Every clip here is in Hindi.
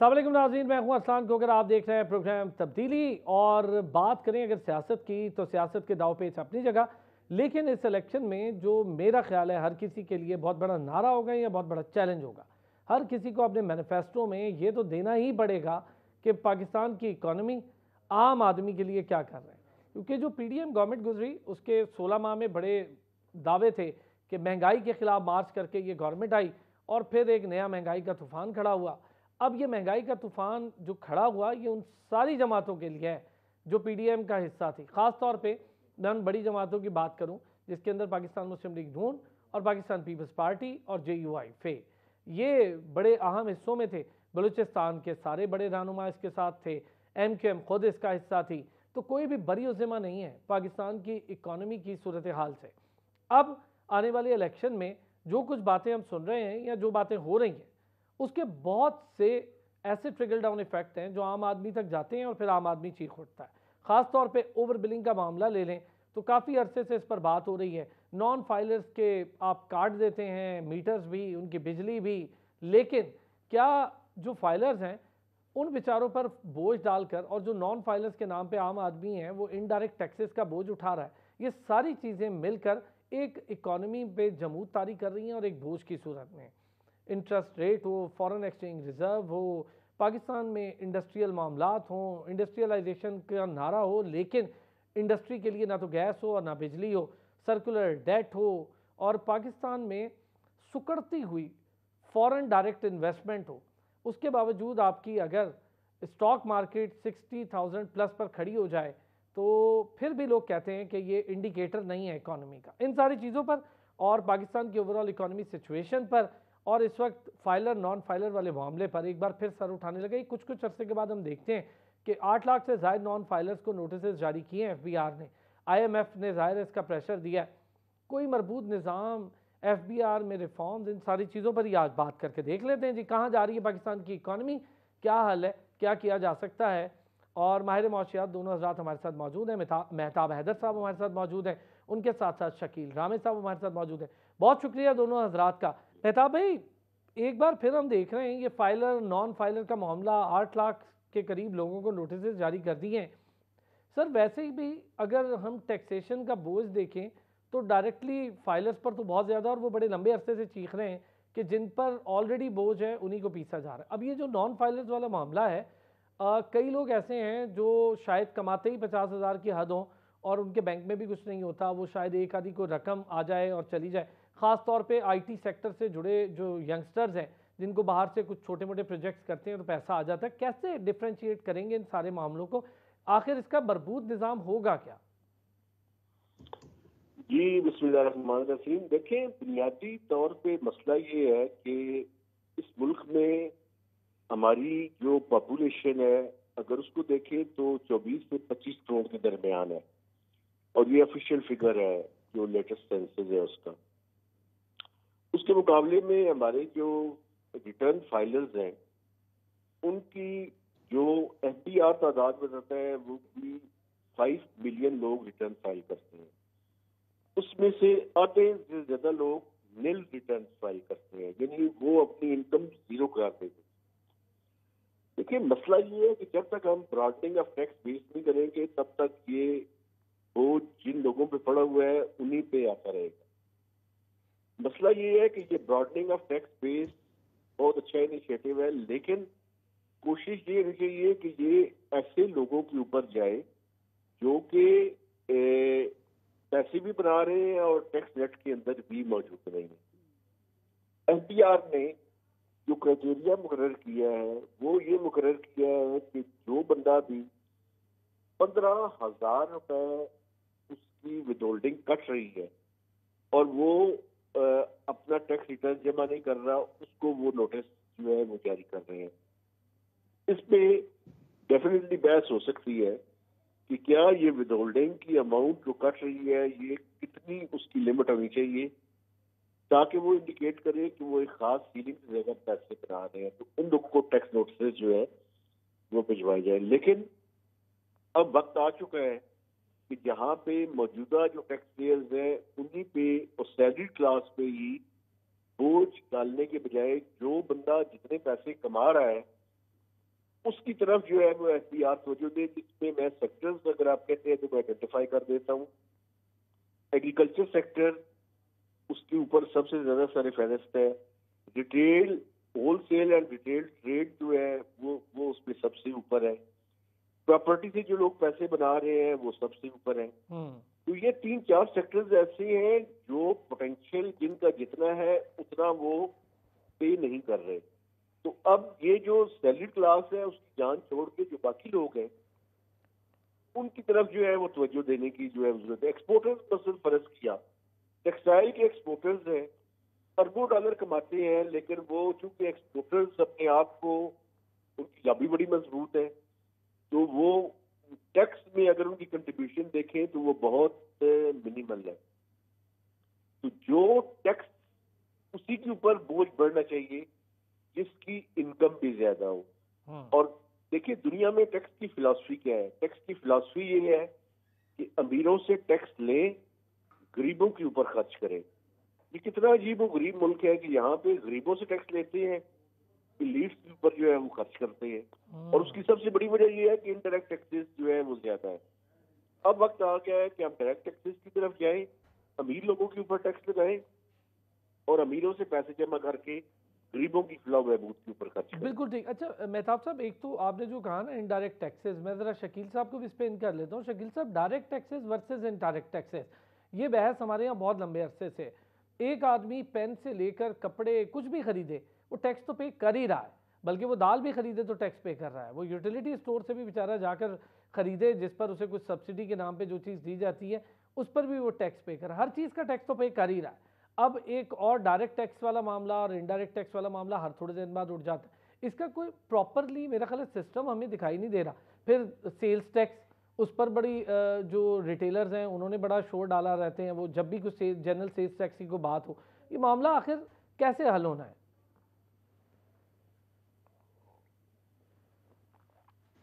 अस्सलाम वालेकुम नाज़रीन, मैं हूं अरसलान कोकर। आप देख रहे हैं प्रोग्राम तब्दीली। और बात करें अगर सियासत की, तो सियासत के दाव पेच अपनी जगह, लेकिन इस इलेक्शन में जो मेरा ख्याल है हर किसी के लिए बहुत बड़ा नारा होगा या बहुत बड़ा चैलेंज होगा। हर किसी को अपने मैनिफेस्टो में ये तो देना ही पड़ेगा कि पाकिस्तान की इकॉनमी आम आदमी के लिए क्या कर रहे हैं। क्योंकि जो PDM गवर्नमेंट गुजरी उसके 16 माह में बड़े दावे थे कि महंगाई के खिलाफ मार्च करके ये गवर्नमेंट आई, और फिर एक नया महंगाई का तूफान खड़ा हुआ। अब ये महंगाई का तूफान जो खड़ा हुआ ये उन सारी जमातों के लिए है जो PDM का हिस्सा थी। ख़ास तौर पे मैं उन बड़ी जमातों की बात करूं जिसके अंदर पाकिस्तान मुस्लिम लीग नून और पाकिस्तान पीपल्स पार्टी और JUI फे, ये बड़े अहम हिस्सों में थे। बलूचिस्तान के सारे बड़े रहनुमा इसके साथ थे, MQM खुद इसका हिस्सा थी। तो कोई भी बरी उज़्ज़मा नहीं है पाकिस्तान की इकॉनमी की सूरत हाल से। अब आने वाले इलेक्शन में जो कुछ बातें हम सुन रहे हैं या जो बातें हो रही हैं, उसके बहुत से ऐसे ट्रिकल डाउन इफेक्ट हैं जो आम आदमी तक जाते हैं और फिर आम आदमी चीख उठता है। ख़ास तौर पे ओवर बिलिंग का मामला ले लें तो काफ़ी अरसे से इस पर बात हो रही है। नॉन फाइलर्स के आप कार्ड देते हैं, मीटर्स भी, उनकी बिजली भी, लेकिन क्या जो फाइलर्स हैं उन बेचारों पर बोझ डालकर, और जो नॉन फाइलर्स के नाम पे आम आदमी है वो इनडायरेक्ट टैक्सेस का बोझ उठा रहा है। ये सारी चीज़ें मिलकर एक इकॉनमी पे जमूद तारी कर रही हैं और एक बोझ की सूरत में। इंटरेस्ट रेट हो, फॉरेन एक्सचेंज रिजर्व हो, पाकिस्तान में इंडस्ट्रियल मामलात हों, इंडस्ट्रियलाइजेशन का नारा हो, लेकिन इंडस्ट्री के लिए ना तो गैस हो और ना बिजली हो, सर्कुलर डेट हो, और पाकिस्तान में सुकड़ती हुई फॉरेन डायरेक्ट इन्वेस्टमेंट हो। उसके बावजूद आपकी अगर स्टॉक मार्केट 60,000 प्लस पर खड़ी हो जाए तो फिर भी लोग कहते हैं कि ये इंडिकेटर नहीं है इकॉनमी का। इन सारी चीज़ों पर और पाकिस्तान की ओवरऑल इकॉनमी सिचुएशन पर और इस वक्त फाइलर नॉन फाइलर वाले मामले पर एक बार फिर सर उठाने लगे। कुछ कुछ अरसे के बाद हम देखते हैं कि 8 लाख से ज़ायद नॉन फाइलर्स को नोटिस जारी किए हैं FBR ने। IMF ने ज़ाहिर इसका प्रेशर दिया है। कोई मरबूत निज़ाम, FBR में रिफॉर्म्स, इन सारी चीज़ों पर ही आज बात करके देख लेते हैं जी कहाँ जा रही है पाकिस्तान की इकॉनमी, क्या हल है, क्या किया जा सकता है। और माहिर मौशियात दोनों हजरात हमारे साथ मौजूद हैं। मेहताब हैदर साहब हमारे साथ मौजूद हैं, उनके साथ साथ शकील रामे साहब हमारे साथ मौजूद हैं। बहुत शुक्रिया दोनों हजरात का। मेहताब भाई, एक बार फिर हम देख रहे हैं ये फाइलर नॉन फाइलर का मामला, 8 लाख के करीब लोगों को नोटिस जारी कर दिए हैं। सर वैसे ही भी अगर हम टैक्सेशन का बोझ देखें तो डायरेक्टली फाइलर्स पर तो बहुत ज़्यादा, और वो बड़े लंबे अरसे से चीख रहे हैं कि जिन पर ऑलरेडी बोझ है उन्हीं को पीसा जा रहा है। अब ये जो नॉन फाइलर्स वाला मामला है, कई लोग ऐसे हैं जो शायद कमाते ही 50,000 की हद हों और उनके बैंक में भी कुछ नहीं होता, वो शायद एक आधी को रकम आ जाए और चली जाए। ख़ास तौर पे IT सेक्टर से जुड़े जो यंगस्टर्स हैं जिनको बाहर से कुछ छोटे मोटे प्रोजेक्ट्स करते हैं तो पैसा आ जाता है। कैसे डिफ्रेंशिएट करेंगे इन सारे मामलों को, आखिर इसका मरबूत निज़ाम होगा क्या? जी, बिस्मिल्लाहिर्रहमानिर्रहीम। देखें, बुनियादी तौर पे मसला ये है कि इस मुल्क में हमारी जो पॉपुलेशन है, अगर उसको देखें तो 24 से 25 करोड़ के दरमियान है, और ये ऑफिशियल फिगर है जो लेटेस्ट सेंसस है उसका। उसके मुकाबले में हमारे जो रिटर्न फाइलर्स हैं उनकी जो FBR तादाद बताता है वो भी 5 मिलियन लोग रिटर्न फाइल करते हैं। उसमें से आधे से ज्यादा लोग नील रिटर्न फाइल करते हैं, यानी वो अपनी इनकम जीरो करार देते हैं। देखिए, मसला ये है कि जब तक हम ब्रॉडनिंग ऑफ टैक्स बेस नहीं करेंगे तब तक ये बोझ जिन लोगों पे पड़ा हुआ है उन्हीं पे आता रहेगा। मसला ये है कि ये ब्रॉडनिंग ऑफ टैक्स बेस बहुत अच्छा इनिशिएटिव है, लेकिन कोशिश ये होनी चाहिए कि ये ऐसे लोगों के ऊपर जाए जो कि पैसे भी बना रहे हैं और टैक्स नेट के अंदर भी मौजूद नहीं है। FBR ने जो क्राइटेरिया मुकर्रर किया है वो ये मुकर्रर किया है कि जो बंदा भी 15,000 रुपए उसकी विदहोल्डिंग कट रही है और वो अपना टैक्स रिटर्न जमा नहीं कर रहा, उसको वो नोटिस जो है वो जारी कर रहे हैं। इसमें डेफिनेटली बहस हो सकती है कि क्या ये विदहोल्डिंग की अमाउंट जो कट रही है ये कितनी उसकी लिमिट होनी चाहिए, ताकि वो इंडिकेट करे कि वो एक खास सीलिंग से ज्यादा पैसे बना रहे हैं, तो उन लोगों को टैक्स नोटिस जो है वो भिजवाई जाए। लेकिन अब वक्त आ चुका है कि जहाँ पे मौजूदा जो टैक्स पेयर्स हैं उन्हीं पे और सैलरी क्लास पे ही बोझ डालने के बजाय जो बंदा जितने पैसे कमा रहा है उसकी तरफ जो है वो एफबीआर तवज्जो दे, जिसमें मैं सेक्टर्स अगर आप कहते हैं तो मैं आइडेंटिफाई कर देता हूँ। एग्रीकल्चर सेक्टर, उसके ऊपर सबसे ज्यादा सारे फहरिस्त है। Retail, wholesale and retail trade जो है वो उसमें सबसे ऊपर है। प्रॉपर्टी से जो लोग पैसे बना रहे हैं वो सबसे ऊपर है। तो ये 3-4 सेक्टर्स ऐसे हैं जो पोटेंशियल जिनका जितना है उतना वो पे नहीं कर रहे। तो अब ये जो सैलरीड क्लास है उसकी जान छोड़ के जो बाकी लोग हैं उनकी तरफ जो है वो तवज्जो देने की जो है जरूरत है। एक्सपोर्टर्स मसल फर्ज किया, टेक्सटाइल के एक्सपोर्टर्स हैं, अरबों डॉलर कमाते हैं, लेकिन वो चूंकि एक्सपोर्टर्स अपने आप को, उनकी लॉबी बड़ी मजबूत है, तो वो टैक्स में अगर उनकी कंट्रीब्यूशन देखें तो वो बहुत मिनिमल है। तो जो टैक्स, उसी के ऊपर बोझ बढ़ना चाहिए जिसकी इनकम भी ज्यादा हो। और देखिए दुनिया में टैक्स की फिलॉसफी क्या है? टैक्स की फिलॉसफी ये है कि अमीरों से टैक्स लें, गरीबों के ऊपर खर्च करें। ये कितना अजीब और गरीब मुल्क है कि यहाँ पे गरीबों से टैक्स लेते हैं, लीड्स के ऊपर जो है वो खर्च करते हैं। और उसकी सबसे बड़ी वजह ये है कि इनडायरेक्ट टैक्सेस जो है वो ज्यादा है। अब वक्त आ गया है कि हम डायरेक्ट टैक्सेस की तरफ जाएं, अमीर लोगों के ऊपर टैक्स लगाएं और अमीरों से पैसे जमा करके गरीबों की फलाह बहबूद के ऊपर खर्च करें। बिल्कुल ठीक। अच्छा मेहताब साहब, एक तो आपने जो कहा ना इनडायरेक्ट टैक्सेस, मैं ज़रा शकील साहब को भी इस पर इन कर लेता हूँ। शकील साहब, direct taxes versus indirect taxes, ये बहस हमारे यहाँ बहुत लंबे अरसे से। एक आदमी पेन से लेकर कपड़े कुछ भी खरीदे वो टैक्स तो पे कर ही रहा है, बल्कि वो दाल भी खरीदे तो टैक्स पे कर रहा है। वो यूटिलिटी स्टोर से भी बेचारा जाकर खरीदे जिस पर उसे कुछ सब्सिडी के नाम पे जो चीज़ दी जाती है उस पर भी वो टैक्स पे कर, हर चीज़ का टैक्स तो पे कर ही रहा है। अब एक और डायरेक्ट टैक्स वाला मामला और इनडायरेक्ट टैक्स वाला मामला हर थोड़े दिन बाद उठ जाता है। इसका कोई प्रॉपरली मेरा ख्याल है सिस्टम हमें दिखाई नहीं दे रहा। फिर सेल्स टैक्स, उस पर बड़ी जो रिटेलर्स हैं उन्होंने बड़ा शोर डाला रहते हैं, वो जब भी कुछ जनरल सेल्स टैक्स की कोई बात हो, ये मामला आखिर कैसे हल होना है?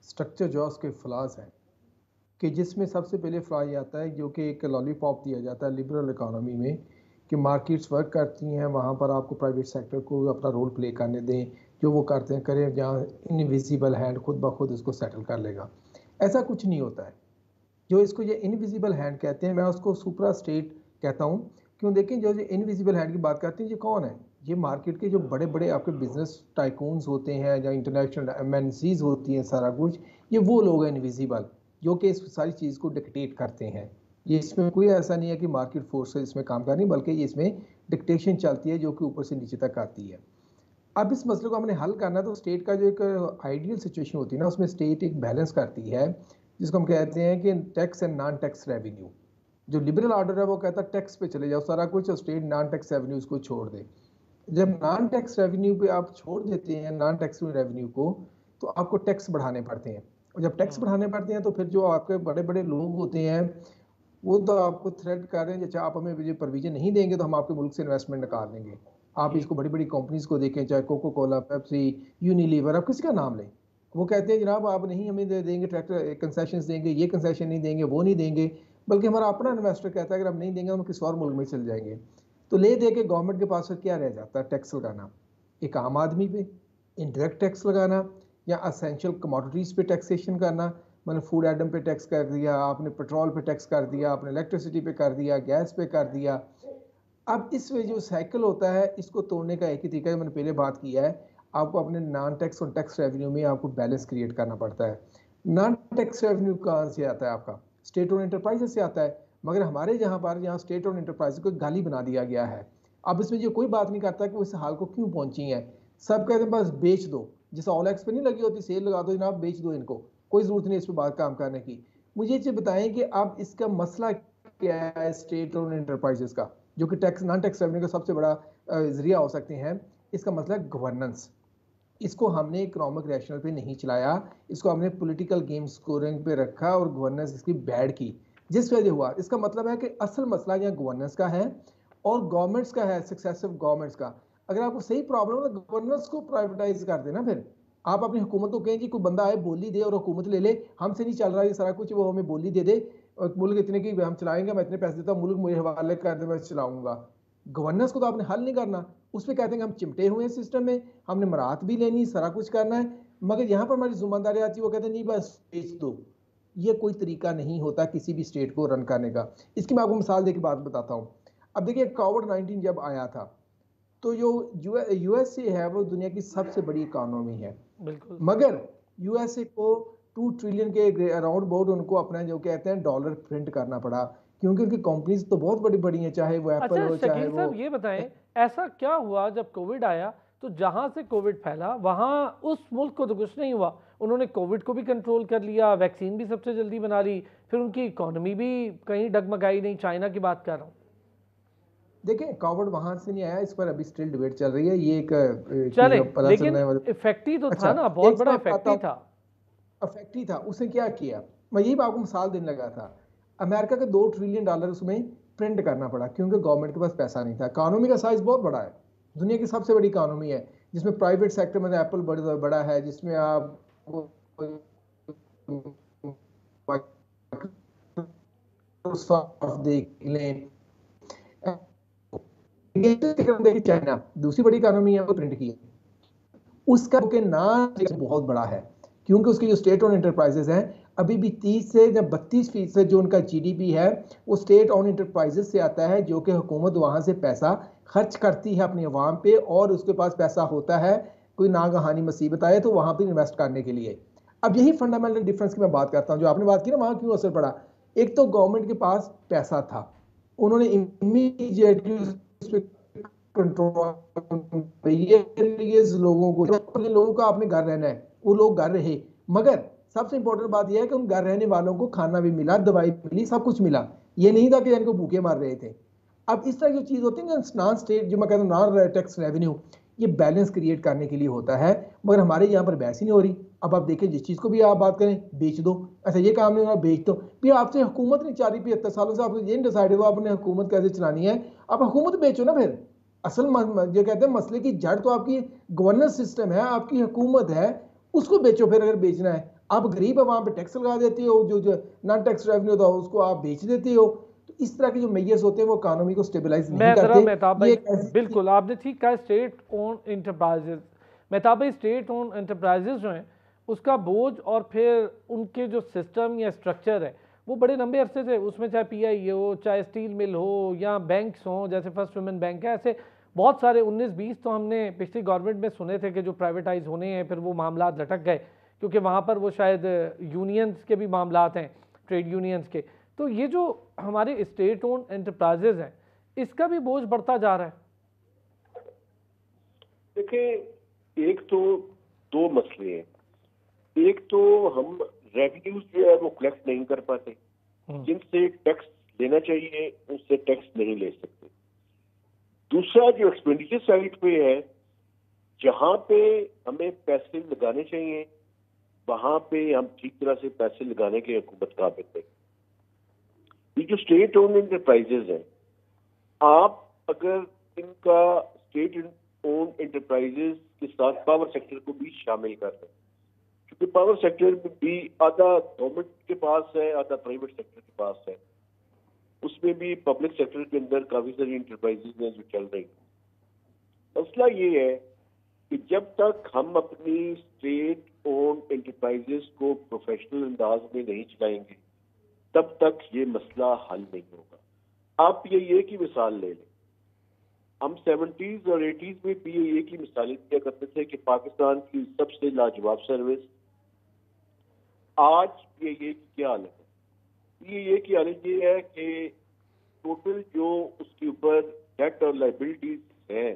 स्ट्रक्चर जो उसके फ्लॉज हैं कि जिसमें सबसे पहले फ्लॉ ये आता है जो कि एक लॉलीपॉप दिया जाता है लिबरल इकोनॉमी में कि मार्केट्स वर्क करती हैं, वहाँ पर आपको प्राइवेट सेक्टर को अपना रोल प्ले करने दें, जो वो करते हैं करें, जहाँ इनविजिबल हैंड खुद ब खुद इसको सेटल कर लेगा। ऐसा कुछ नहीं होता है। जो इसको ये इनविजिबल हैंड कहते हैं, मैं उसको सुपरा स्टेट कहता हूँ। क्यों? देखें, जो इनविजिबल हैंड की बात करते हैं, ये कौन है? ये मार्केट के जो बड़े बड़े आपके बिजनेस टाइकून्स होते हैं, या इंटरनेशनल एमएनसीज होती हैं, सारा कुछ ये वो लोग हैं इनविजिबल, जो कि इस सारी चीज़ को डिक्टेट करते हैं। ये इसमें कोई ऐसा नहीं है कि मार्केट फोर्स इसमें काम कर नहीं, बल्कि ये इसमें डिक्टेशन चलती है जो कि ऊपर से नीचे तक आती है। अब इस मसले को हमने हल करना है तो स्टेट का जो एक आइडियल सिचुएशन होती है ना, उसमें स्टेट एक बैलेंस करती है जिसको हम कहते हैं कि tax and non tax revenue. जो लिबरल ऑर्डर है वो कहता है टैक्स पे चले जाओ सारा कुछ, और स्टेट नॉन टैक्स रेवेन्यूज को छोड़ दे। जब नॉन टैक्स रेवेन्यू पे आप छोड़ देते हैं नॉन टैक्स रेवेन्यू को, तो आपको टैक्स बढ़ाने पड़ते हैं। और जब टैक्स बढ़ाने पड़ते हैं तो फिर जो आपके बड़े बड़े लोग होते हैं वो तो आपको थ्रेट कर रहे हैं, जैसे आप हमें जो प्रोविजन नहीं देंगे तो हम आपके मुल्क से इन्वेस्टमेंट निकाल देंगे। आप इसको बड़ी बड़ी कंपनीज को देखें, चाहे कोको कोला, पेप्सी, यूनिलीवर, आप किसी का नाम लें, वो कहते हैं जनाब आप नहीं हमें देंगे ट्रैक्टर कंसेशन देंगे, ये कंसेशन नहीं देंगे, वो नहीं देंगे। बल्कि हमारा अपना इन्वेस्टर कहता है अगर हम नहीं देंगे हम किसी और मुल्क में चल जाएंगे। तो ले दे के गवर्नमेंट के पास फिर क्या रह जाता है? टैक्स लगाना, एक आम आदमी पे इनडायरेक्ट टैक्स लगाना, या असेंशियल कमोडिटीज़ पे टैक्सेशन करना। मैंने फूड आइटम पे टैक्स कर दिया, आपने पेट्रोल पे टैक्स कर दिया, आपने इलेक्ट्रिसिटी पे कर दिया, गैस पे कर दिया। अब इस वे जो साइकिल होता है इसको तोड़ने का एक ही तरीका है, मैंने पहले बात किया है, आपको अपने नॉन टैक्स और टैक्स रेवेन्यू में आपको बैलेंस क्रिएट करना पड़ता है। नॉन टैक्स रेवेन्यू कहाँ से आता है? आपका स्टेट ओन एंटरप्राइजेस से आता है। मगर हमारे यहाँ स्टेट ओन एंटरप्राइज को गाली बना दिया गया है। अब इसमें जो कोई बात नहीं करता कि वो इस हाल को क्यों पहुंची है। सब कहते हैं बस बेच दो, जैसे ऑलएक्स पे नहीं लगी होती सेल, लगा दो जनाब, बेच दो इनको, कोई जरूरत नहीं इस पर बात काम करने की। मुझे ये बताएं कि अब इसका मसला क्या है स्टेट ओन एंटरप्राइजेस का, जो कि टैक्स नॉन टैक्स रेवेन्यू का सबसे बड़ा जरिया हो सकते हैं। इसका मसला है गवर्नेंस। इसको हमने इकोनॉमिक रैशनल पे नहीं चलाया, इसको हमने पॉलिटिकल गेम स्कोरिंग पे रखा और गवर्नेंस इसकी बैड की, जिस वजह हुआ। इसका मतलब है कि असल मसला यहाँ गवर्नेंस का है और गवर्नमेंट्स का है, सक्सेसिव गवर्नमेंट्स का। अगर आपको सही प्रॉब्लम है तो गवर्नेंस को प्राइवेटाइज कर देना। फिर आप अपनी हुकूमत को कहें जी कोई बंदा आए बोली दे और हुकूमत ले ले, हमसे नहीं चल रहा ये सारा कुछ, वो हमें बोली दे दे और मुल्क इतने की हम चलाएंगे, मैं इतने पैसे देता हूँ, मुल्क मुझे हवाले कर दे, मैं चलाऊंगा। गवर्नेंस को तो आपने हल नहीं करना, उस पर कहते हैं हम चिमटे हुए हैं सिस्टम में, हमने मराहत भी लेनी, सारा कुछ करना है। मगर यहाँ पर हमारी जिम्मेदारी आती है, वो कहते हैं नहीं बस बेच दो। ये कोई तरीका नहीं होता किसी भी स्टेट को रन करने का। इसकी मैं आपको मिसाल देके बात बताता हूँ। अब देखिए कोविड-19 जब आया था, तो जो यूएसए है वो दुनिया की सबसे बड़ी इकोनॉमी है, बिल्कुल। मगर यूएसए को 2 ट्रिलियन के अराउंड अबाउट उनको अपना जो कहते हैं डॉलर प्रिंट करना पड़ा, क्योंकि उनकी कंपनीज तो बहुत बड़ी बड़ी हैं, चाहे वो एप्पल अच्छा हो चाहे शकील वो। साहब ये बताएं, ऐसा क्या हुआ जब कोविड आया तो जहां से कोविड फैला वहां उस मुल्क को तो कुछ नहीं हुआ, उन्होंने कोविड को भी कंट्रोल कर लिया, वैक्सीन भी सबसे जल्दी बना ली, फिर उनकी इकोनॉमी भी कहीं डगमगाई नहीं। चाइना की बात कर रहा हूँ। देखिए कोविड वहां से नहीं आया, इस पर अभी स्टिल डिबेट चल रही है, ये एक चले, पता लेकिन चलने वाला। इफेक्ट ही तो था अच्छा, ना, बहुत एक बड़ा बात इफेक्ट आता ही हूँ, था। अफेक्ट ही था। उसने क्या किया, मैं यही आपको मिसाल देने लगा था। अमेरिका के 2 ट्रिलियन डॉलर उसमें प्रिंट करना पड़ा, क्योंकि गवर्नमेंट के पास पैसा नहीं था। इकोनॉमी का साइज बहुत बड़ा है, दुनिया की सबसे बड़ी इकोनॉमी है, जिसमें प्राइवेट सेक्टर में एप्पल बड़ा है, जिसमें आप देख लें। चाइना दूसरी बड़ी इकोनॉमी है, वो प्रिंट की है। उसका के नाम बहुत बड़ा है, क्योंकि उसकी जो स्टेट ओन इंटरप्राइजेस हैं, अभी भी 30 से जब 32% जो उनका जीडीपी है वो स्टेट ओन इंटरप्राइजेस से आता है, जो कि हुकूमत वहां से पैसा खर्च करती है अपनी अवाम पे, और उसके पास पैसा होता है कोई नागहानी मुसीबत आए तो वहां पर इन्वेस्ट करने के लिए। अब यही फंडामेंटल डिफरेंस की मैं बात करता हूँ, जो आपने बात की ना वहां क्यों असर पड़ा। एक तो गवर्नमेंट के पास पैसा था, उन्होंने इमीडिएटली कंट्रोल, ये लोगों का अपने घर रहना है, वो लोग घर रहे। मगर सबसे इंपॉर्टेंट बात यह है कि उन घर रहने वालों को खाना भी मिला, दवाई मिली, सब कुछ मिला। ये नहीं था कि इनको भूखे मार रहे थे। अब इस तरह की चीज होती है नॉन स्टेट, जो मैं कहता हूँ नॉन टैक्स रेवेन्यू, ये बैलेंस क्रिएट करने के लिए होता है, मगर हमारे यहाँ पर बहस ही नहीं हो रही। अब आप देखें, जिस चीज को भी आप बात करें, बेच दो, अच्छा ये काम नहीं हो रहा, बेच दो। भी आपसे हुकूमत नहीं चाह रही 75 सालों से, आपको ये डिसाइड हुआ आपने हुकूमत कैसे चलानी है, आप हुकूमत बेचो ना फिर। असल जो कहते हैं मसले की जड़ तो आपकी गवर्नेंस सिस्टम है, आपकी हुकूमत है, उसको बेचो फिर अगर बेचना है। आप गरीब है वहां पे टैक्स लगा देते हो, जो नॉन टैक्स रेवेन्यू था उसको आप बेच देते हो। तो इस तरह के जो मेजर्स होते हैं वो इकोनॉमी को स्टेबलाइज नहीं मैं जरा करते। मेहताब ये भाई, एक ऐसी बिल्कुल आपने ठीक कहा, स्टेट ओन इंटरप्राइजेज। मेहताब भाई, स्टेट ओन इंटरप्राइजेज जो हैं उसका बोझ और फिर उनके जो सिस्टम या स्ट्रक्चर है वो बड़े लंबे अरसे से, उसमें चाहे पीआई हो, चाहे स्टील मिल हो, या बैंक्स हों जैसे फर्स्ट वुमेन बैंक है, ऐसे बहुत सारे 19-20 तो हमने पिछली गवर्नमेंट में सुने थे कि जो प्राइवेटाइज होने हैं, फिर वो मामला लटक गए क्योंकि वहाँ पर वो शायद यूनियंस के भी मामलात हैं, ट्रेड यूनियंस के। तो ये जो हमारे स्टेट ओन एंटरप्राइजेज हैं इसका भी बोझ बढ़ता जा रहा है। देखिए, एक तो दो मसले हैं। एक तो हम रेवेन्यूज जो है वो कलेक्ट नहीं कर पाते, जिनसे टैक्स लेना चाहिए उनसे टैक्स नहीं ले सकते। दूसरा जो एक्सपेंडिचर साइड पे है, जहां पे हमें पैसे लगाने चाहिए वहां पे हम ठीक तरह से पैसे लगाने के हुकूमत काबिल नहीं। ये जो स्टेट ओन इंटरप्राइजेज हैं, आप अगर इनका स्टेट ओन इंटरप्राइजेज के साथ पावर सेक्टर को भी शामिल कर दें, क्योंकि पावर सेक्टर में भी आधा गवर्नमेंट के पास है, आधा प्राइवेट सेक्टर के पास है, उसमें भी पब्लिक सेक्टर के अंदर काफी सारी इंटरप्राइजेज हैं जो चल रही है। मसला ये है कि जब तक हम अपनी स्टेट ओन इंटरप्राइजेज को प्रोफेशनल अंदाज में नहीं चलाएंगे तब तक ये मसला हल नहीं होगा। आप पीआईए की मिसाल ले लें, हम 70s और 80s में पीआईए की मिसालें दिया करते थे कि पाकिस्तान की सबसे लाजवाब सर्विस। आज पीआईए की क्या हालत है? पीआईए की हालत ये है कि टोटल जो उसके ऊपर डेट और लाइबिलिटीज है,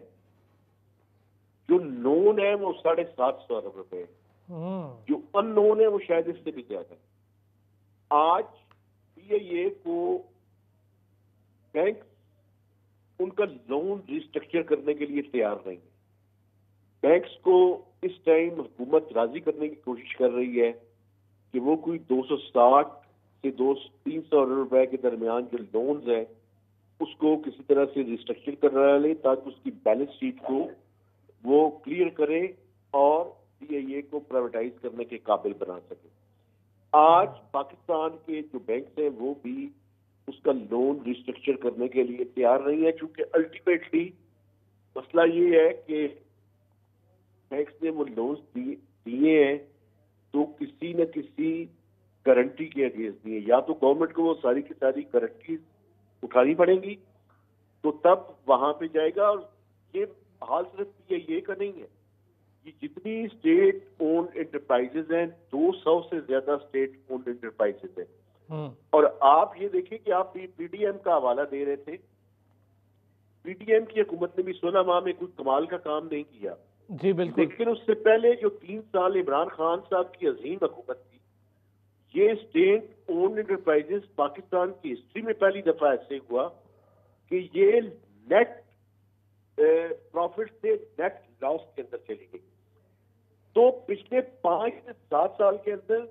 जो नोन है वो 750 अरब रुपए, जो अननोन है वो शायद इससे भी ज्यादा है। आज पीआईए को बैंक उनका लोन रिस्ट्रक्चर करने के लिए तैयार नहीं है। बैंक्स को इस टाइम हुकूमत राजी करने की कोशिश कर रही है कि वो कोई 260 से 300 अरब रुपए के दरमियान जो लोन्स हैं उसको किसी तरह से रिस्ट्रक्चर करा ले, ताकि उसकी बैलेंस शीट को वो क्लियर करे और पीआईए को प्राइवेटाइज करने के काबिल बना सके। आज पाकिस्तान के जो बैंक हैं वो भी उसका लोन रिस्ट्रक्चर करने के लिए तैयार नहीं है, क्योंकि अल्टीमेटली मसला ये है कि बैंक्स ने वो लोन्स दिए, दिए हैं तो किसी न किसी गारंटी के अगेंस्ट दिए, या तो गवर्नमेंट को वो सारी की सारी गारंटी उठानी पड़ेंगी, तो तब वहां पे जाएगा। और ये हाल सिर्फ ये का नहीं है, ये जितनी स्टेट ओन्ड एंटरप्राइजेज हैं, 200 से ज्यादा स्टेट ओन्ड एंटरप्राइजेज हैं। और आप ये देखिए कि आप पीडीएम का हवाला दे रहे थे, पीडीएम की हुकूमत ने भी 16 माह में कुछ कमाल का काम नहीं किया जी बिल्कुल, लेकिन उससे पहले जो 3 साल इमरान खान साहब की अजीम हुकूमत थी, ये स्टेट ओन्ड एंटरप्राइजेस पाकिस्तान की हिस्ट्री में पहली दफा ऐसे हुआ कि ये नेट प्रॉफिट से नेट लॉस के अंदर चली गई। तो पिछले 5 से 7 साल के अंदर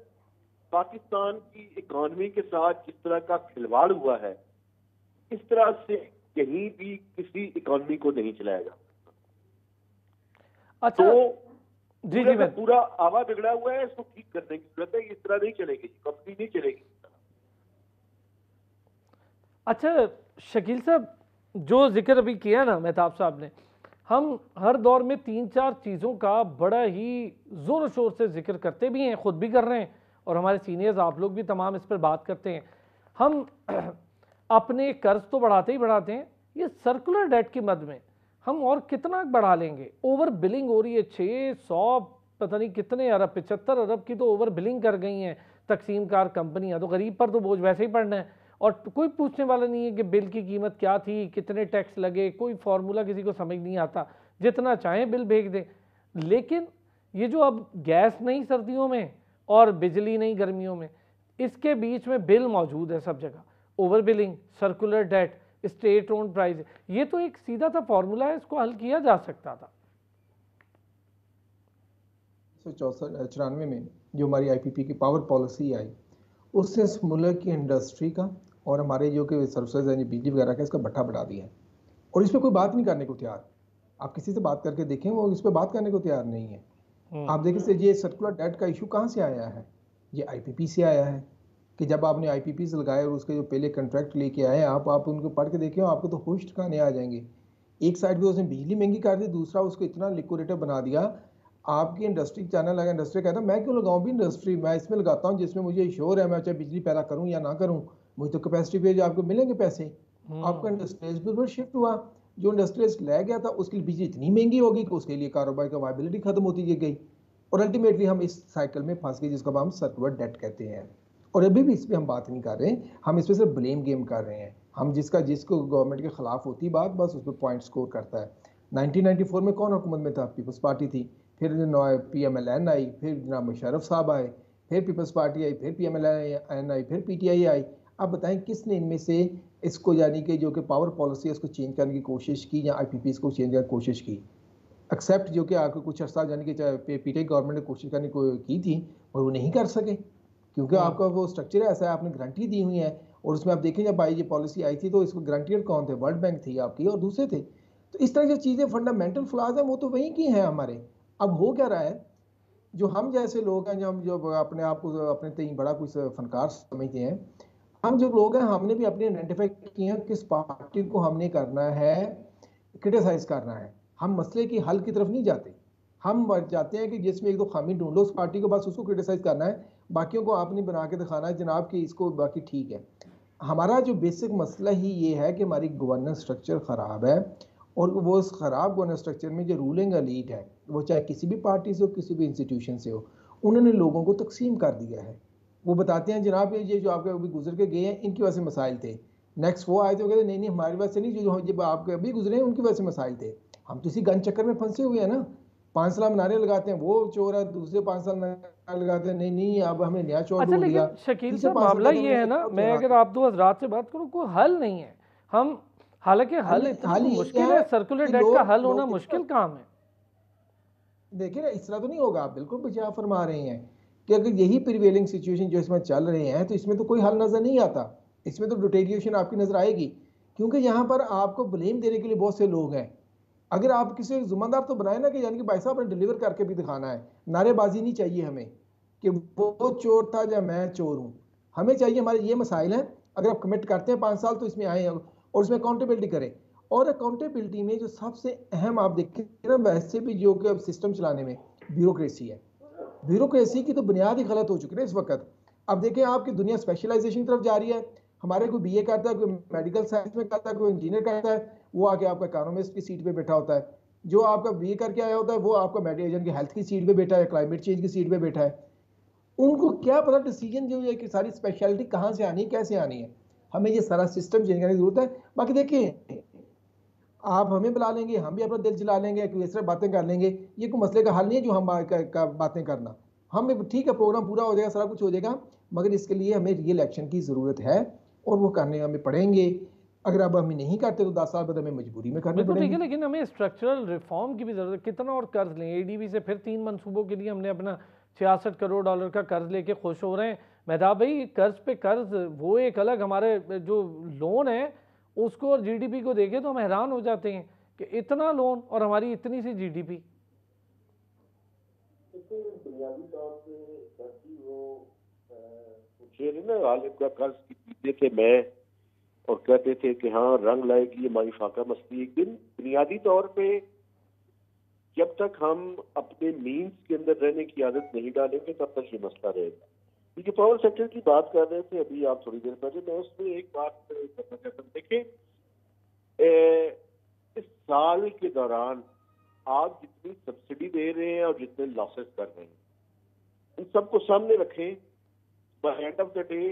पाकिस्तान की इकोनॉमी के साथ जिस तरह का खिलवाड़ हुआ है, इस तरह से कहीं भी किसी इकोनॉमी को नहीं चलाया जा सकता। अच्छा, तो जी जी, पूरा आवा बिगड़ा हुआ है, इसको ठीक करने की जरूरत है। इस तरह नहीं चलेगी, कंपनी नहीं चलेगी। अच्छा शकील साहब, जो जिक्र अभी किया ना मेहताब साहब ने, हम हर दौर में 3-4 चीज़ों का बड़ा ही ज़ोर शोर से जिक्र करते भी हैं, ख़ुद भी कर रहे हैं, और हमारे सीनियर्स आप लोग भी तमाम इस पर बात करते हैं। हम अपने कर्ज तो बढ़ाते ही बढ़ाते हैं, ये सर्कुलर डेट की मद में हम और कितना बढ़ा लेंगे? ओवर बिलिंग हो रही है, 600 पता नहीं कितने अरब, 75 अरब की तो ओवर बिलिंग कर गई हैं तकसीम कार कंपनियां। तो गरीब पर तो बोझ वैसे ही पड़ना है, और कोई पूछने वाला नहीं है कि बिल की कीमत क्या थी, कितने टैक्स लगे, कोई फार्मूला किसी को समझ नहीं आता, जितना चाहें बिल भेज दें। लेकिन ये जो अब गैस नहीं सर्दियों में और बिजली नहीं गर्मियों में, इसके बीच में बिल मौजूद है सब जगह, over billing, circular debt, state owned price, ये तो एक सीधा सा फार्मूला है, इसको हल किया जा सकता था। 1994 में जो हमारी आईपीपी की पावर पॉलिसी आई, उससे इस मुल्क की इंडस्ट्री का और हमारे जो कि सर्विसेज यानी बिजली वगैरह का इसका भट्ठा बढ़ा दिया है, और इस पर कोई बात नहीं करने को तैयार। आप किसी से बात करके देखें, वो इस पर बात करने को तैयार नहीं है। आप देखिए ये सर्कुलर डेट का इशू कहाँ से आया है, ये आईपीपी से आया है कि जब आपने आईपीपी से लगाए और उसके जो पहले कॉन्ट्रैक्ट लेके आए आप उनको पढ़ के देखें, आपको तो होश ठिकाने आ जाएंगे। एक साइड पे उसने बिजली महंगी कर दी, दूसरा उसको इतना लिक्विडेटर बना दिया। आपकी इंडस्ट्री चैनल लगा, इंडस्ट्री कहता है मैं क्यों लगाऊं भी इंडस्ट्री, मैं इसमें लगाता हूं जिसमें मुझे श्योर है मैं चाहे बिजली पैदा करूं या ना करूं, मुझे तो कैपेसिटी पे जो आपको मिलेंगे पैसे। आपका इंडस्ट्रियलिस्ट पर शिफ्ट हुआ, जो इंडस्ट्रियलिस्ट ले गया था उसके लिए बिजली इतनी महंगी होगी कि उसके लिए कारोबार का वायबिलिटी खत्म होती गई, और अल्टीमेटली हम इस साइकिल में फंस गए जिसको हम सर्कुलर डेट कहते हैं। और अभी भी इस पर हम बात नहीं कर रहे, हम इस पर सिर्फ ब्लेम गेम कर रहे हैं। हम जिसको गवर्नमेंट के खिलाफ होती बात, बस उस पर पॉइंट स्कोर करता है। 1994 में कौन हुकूमत में था? पीपल्स पार्टी थी। फिर PMLN आई, फिर जनाब मुशर्रफ साहब आए, फिर पीपल्स पार्टी आई, फिर PMLN आई, फिर PTI आई। आप बताएं किसने इनमें से इसको यानी कि जो कि पावर पॉलिसी है उसको चेंज करने की कोशिश की या IPPs को चेंज करने की कोशिश की? एक्सेप्ट जो कि आपको कुछ अर्सा यानी कि PTI गवर्नमेंट ने कोशिश करने को की थी और वो नहीं कर सके, क्योंकि आपका वो स्ट्रक्चर ऐसा है, आपने गारंटी दी हुई है। और उसमें आप देखें जब ये पॉलिसी आई थी तो इसको गारंटियर कौन थे? वर्ल्ड बैंक थी आपकी और दूसरे थे। तो इस तरह की चीज़ें फंडामेंटल फ्लॉज हैं वो तो वहीं की हैं हमारे। अब हो क्या रहा है, जो हम जैसे लोग हैं, जो अपने आप को अपने तई बड़ा कुछ फनकार समझते हैं, हम जो लोग हैं हमने भी अपने आइडेंटिफाई किया किस पार्टी को हमने करना है, क्रिटिसाइज करना है। हम मसले की हल की तरफ नहीं जाते, हम जाते हैं कि जिसमें एक दो खामी ढूंढ लो उस पार्टी को, बस उसको क्रिटिसाइज करना है, बाकियों को आपने बना के दिखाना है जनाब कि इसको बाकी ठीक है। हमारा जो बेसिक मसला ही ये है कि हमारी गवर्नेंस स्ट्रक्चर ख़राब है, और वो उस ख़राब गवर्नेंस स्ट्रक्चर में जो रूलिंग एलीट है, वो चाहे किसी भी पार्टी से हो, किसी भी इंस्टीट्यूशन से हो, उन्होंने लोगों को तकसीम कर दिया है। वो बताते हैं जनाब ये जो आपके अभी गुजर के गए हैं इनकी वजह से मसाइल थे, नेक्स्ट वो आए तो कहते नहीं हमारी वजह से नहीं, जो जब आपके अभी गुजरे हैं उनकी वजह से मसाइल थे। हम तो इसी गन चक्कर में फंसे हुए हैं ना। 5 साल नारे लगाते हैं वो चोर है, दूसरे 5 साल नारे लगाते हैं नहीं अब हमें नया चोर ढूंढ लिया। शकील साहब मामला ये है ना, मैं अगर आप दो हजरात से बात करूँ, कोई हल नहीं है। हम हालांकि हल इतना मुश्किल है, सर्कुलर डेट का हल होना मुश्किल काम है। देखिए ना, इस तरह तो नहीं होगा, आप बिल्कुल बचा फरमा रहे हैं कि अगर यही प्रिवेलिंग सिचुएशन जो इसमें चल रहे हैं तो इसमें तो कोई हल नजर नहीं आता, इसमें तो डिटेरिएशन आपकी नजर आएगी, क्योंकि यहाँ पर आपको ब्लेम देने के लिए बहुत से लोग हैं। अगर आप किसी जिम्मेदार तो बनाए ना कि यानी कि भाई साहब ने डिलीवर करके भी दिखाना है, नारेबाजी नहीं चाहिए हमें कि वो चोर था या मैं चोर हूँ। हमें चाहिए हमारे ये मसाइल हैं, अगर आप कमिट करते हैं 5 साल तो इसमें आए और उसमें अकाउंटेबिलिटी करें। और अकाउंटेबिलिटी में जो सबसे अहम आप देखें ना, वैसे भी जो कि अब सिस्टम चलाने में ब्यूरोक्रेसी है, ब्यूरोक्रेसी की तो बुनियाद ही गलत हो चुकी है इस वक्त। अब देखें आपकी दुनिया स्पेशलाइजेशन की तरफ जा रही है। हमारे कोई बीए करता है, कोई मेडिकल साइंस में करता है, कोई इंजीनियर करता है, वो आके आपका इकोनॉमिस्ट की सीट पे बैठा होता है। जो आपका बीए करके आया होता है वो आपका मेडिकल की हेल्थ की सीट पे बैठा है, क्लाइमेट चेंज की सीट पे बैठा है। उनको क्या पता डिसीजन जो है कि सारी स्पेशलिटी कहाँ से आनी है, कैसे आनी है। हमें ये सारा सिस्टम चेंज करने की जरूरत है। बाकी देखिए, आप हमें बुला लेंगे, हम भी अपना दिल जला लेंगे, कोई इस तरह बातें कर लेंगे, ये कोई मसले का हल नहीं है जो हम बातें करना। हम ठीक है, प्रोग्राम पूरा हो जाएगा, सारा कुछ हो जाएगा, मगर इसके लिए हमें रियल एक्शन की ज़रूरत है और वो करने हमें पड़ेंगे। अगर अब हमें नहीं करते तो 10 साल बाद हमें मजबूरी में करने बिल्कुल ठीक पड़ेंगे। है, लेकिन हमें स्ट्रक्चरल रिफॉर्म की भी जरूरत है। कितना और कर्ज लें? एडीबी से फिर 3 मंसूबों के लिए हमने अपना $66 करोड़ का कर्ज लेके खुश हो रहे हैं। मेहताब भाई, कर्ज पे कर्ज, वो एक अलग, हमारे जो लोन है उसको और जीडीपी को देखें तो हम हैरान हो जाते हैं कि इतना लोन और हमारी इतनी सी जीडीपी। बुनियादी तौर पे वो शेर ना गालिब का कर्ज की पीते थे मैं और कहते थे कि हाँ रंग लाएगी हमारी फाका मस्ती एक दिन। बुनियादी तौर पे जब तक हम अपने मीन्स के अंदर रहने की आदत नहीं डालेंगे तब तक ये मसला रहेगा। क्योंकि पावर सेक्टर की बात कर रहे थे अभी आप थोड़ी देर पहले, मैं उसमें एक बात करना चाहता हूँ। देखिए, इस साल के दौरान आप जितनी सब्सिडी दे रहे हैं और जितने लॉसेस कर रहे हैं, इन सबको सामने रखें। By end of the day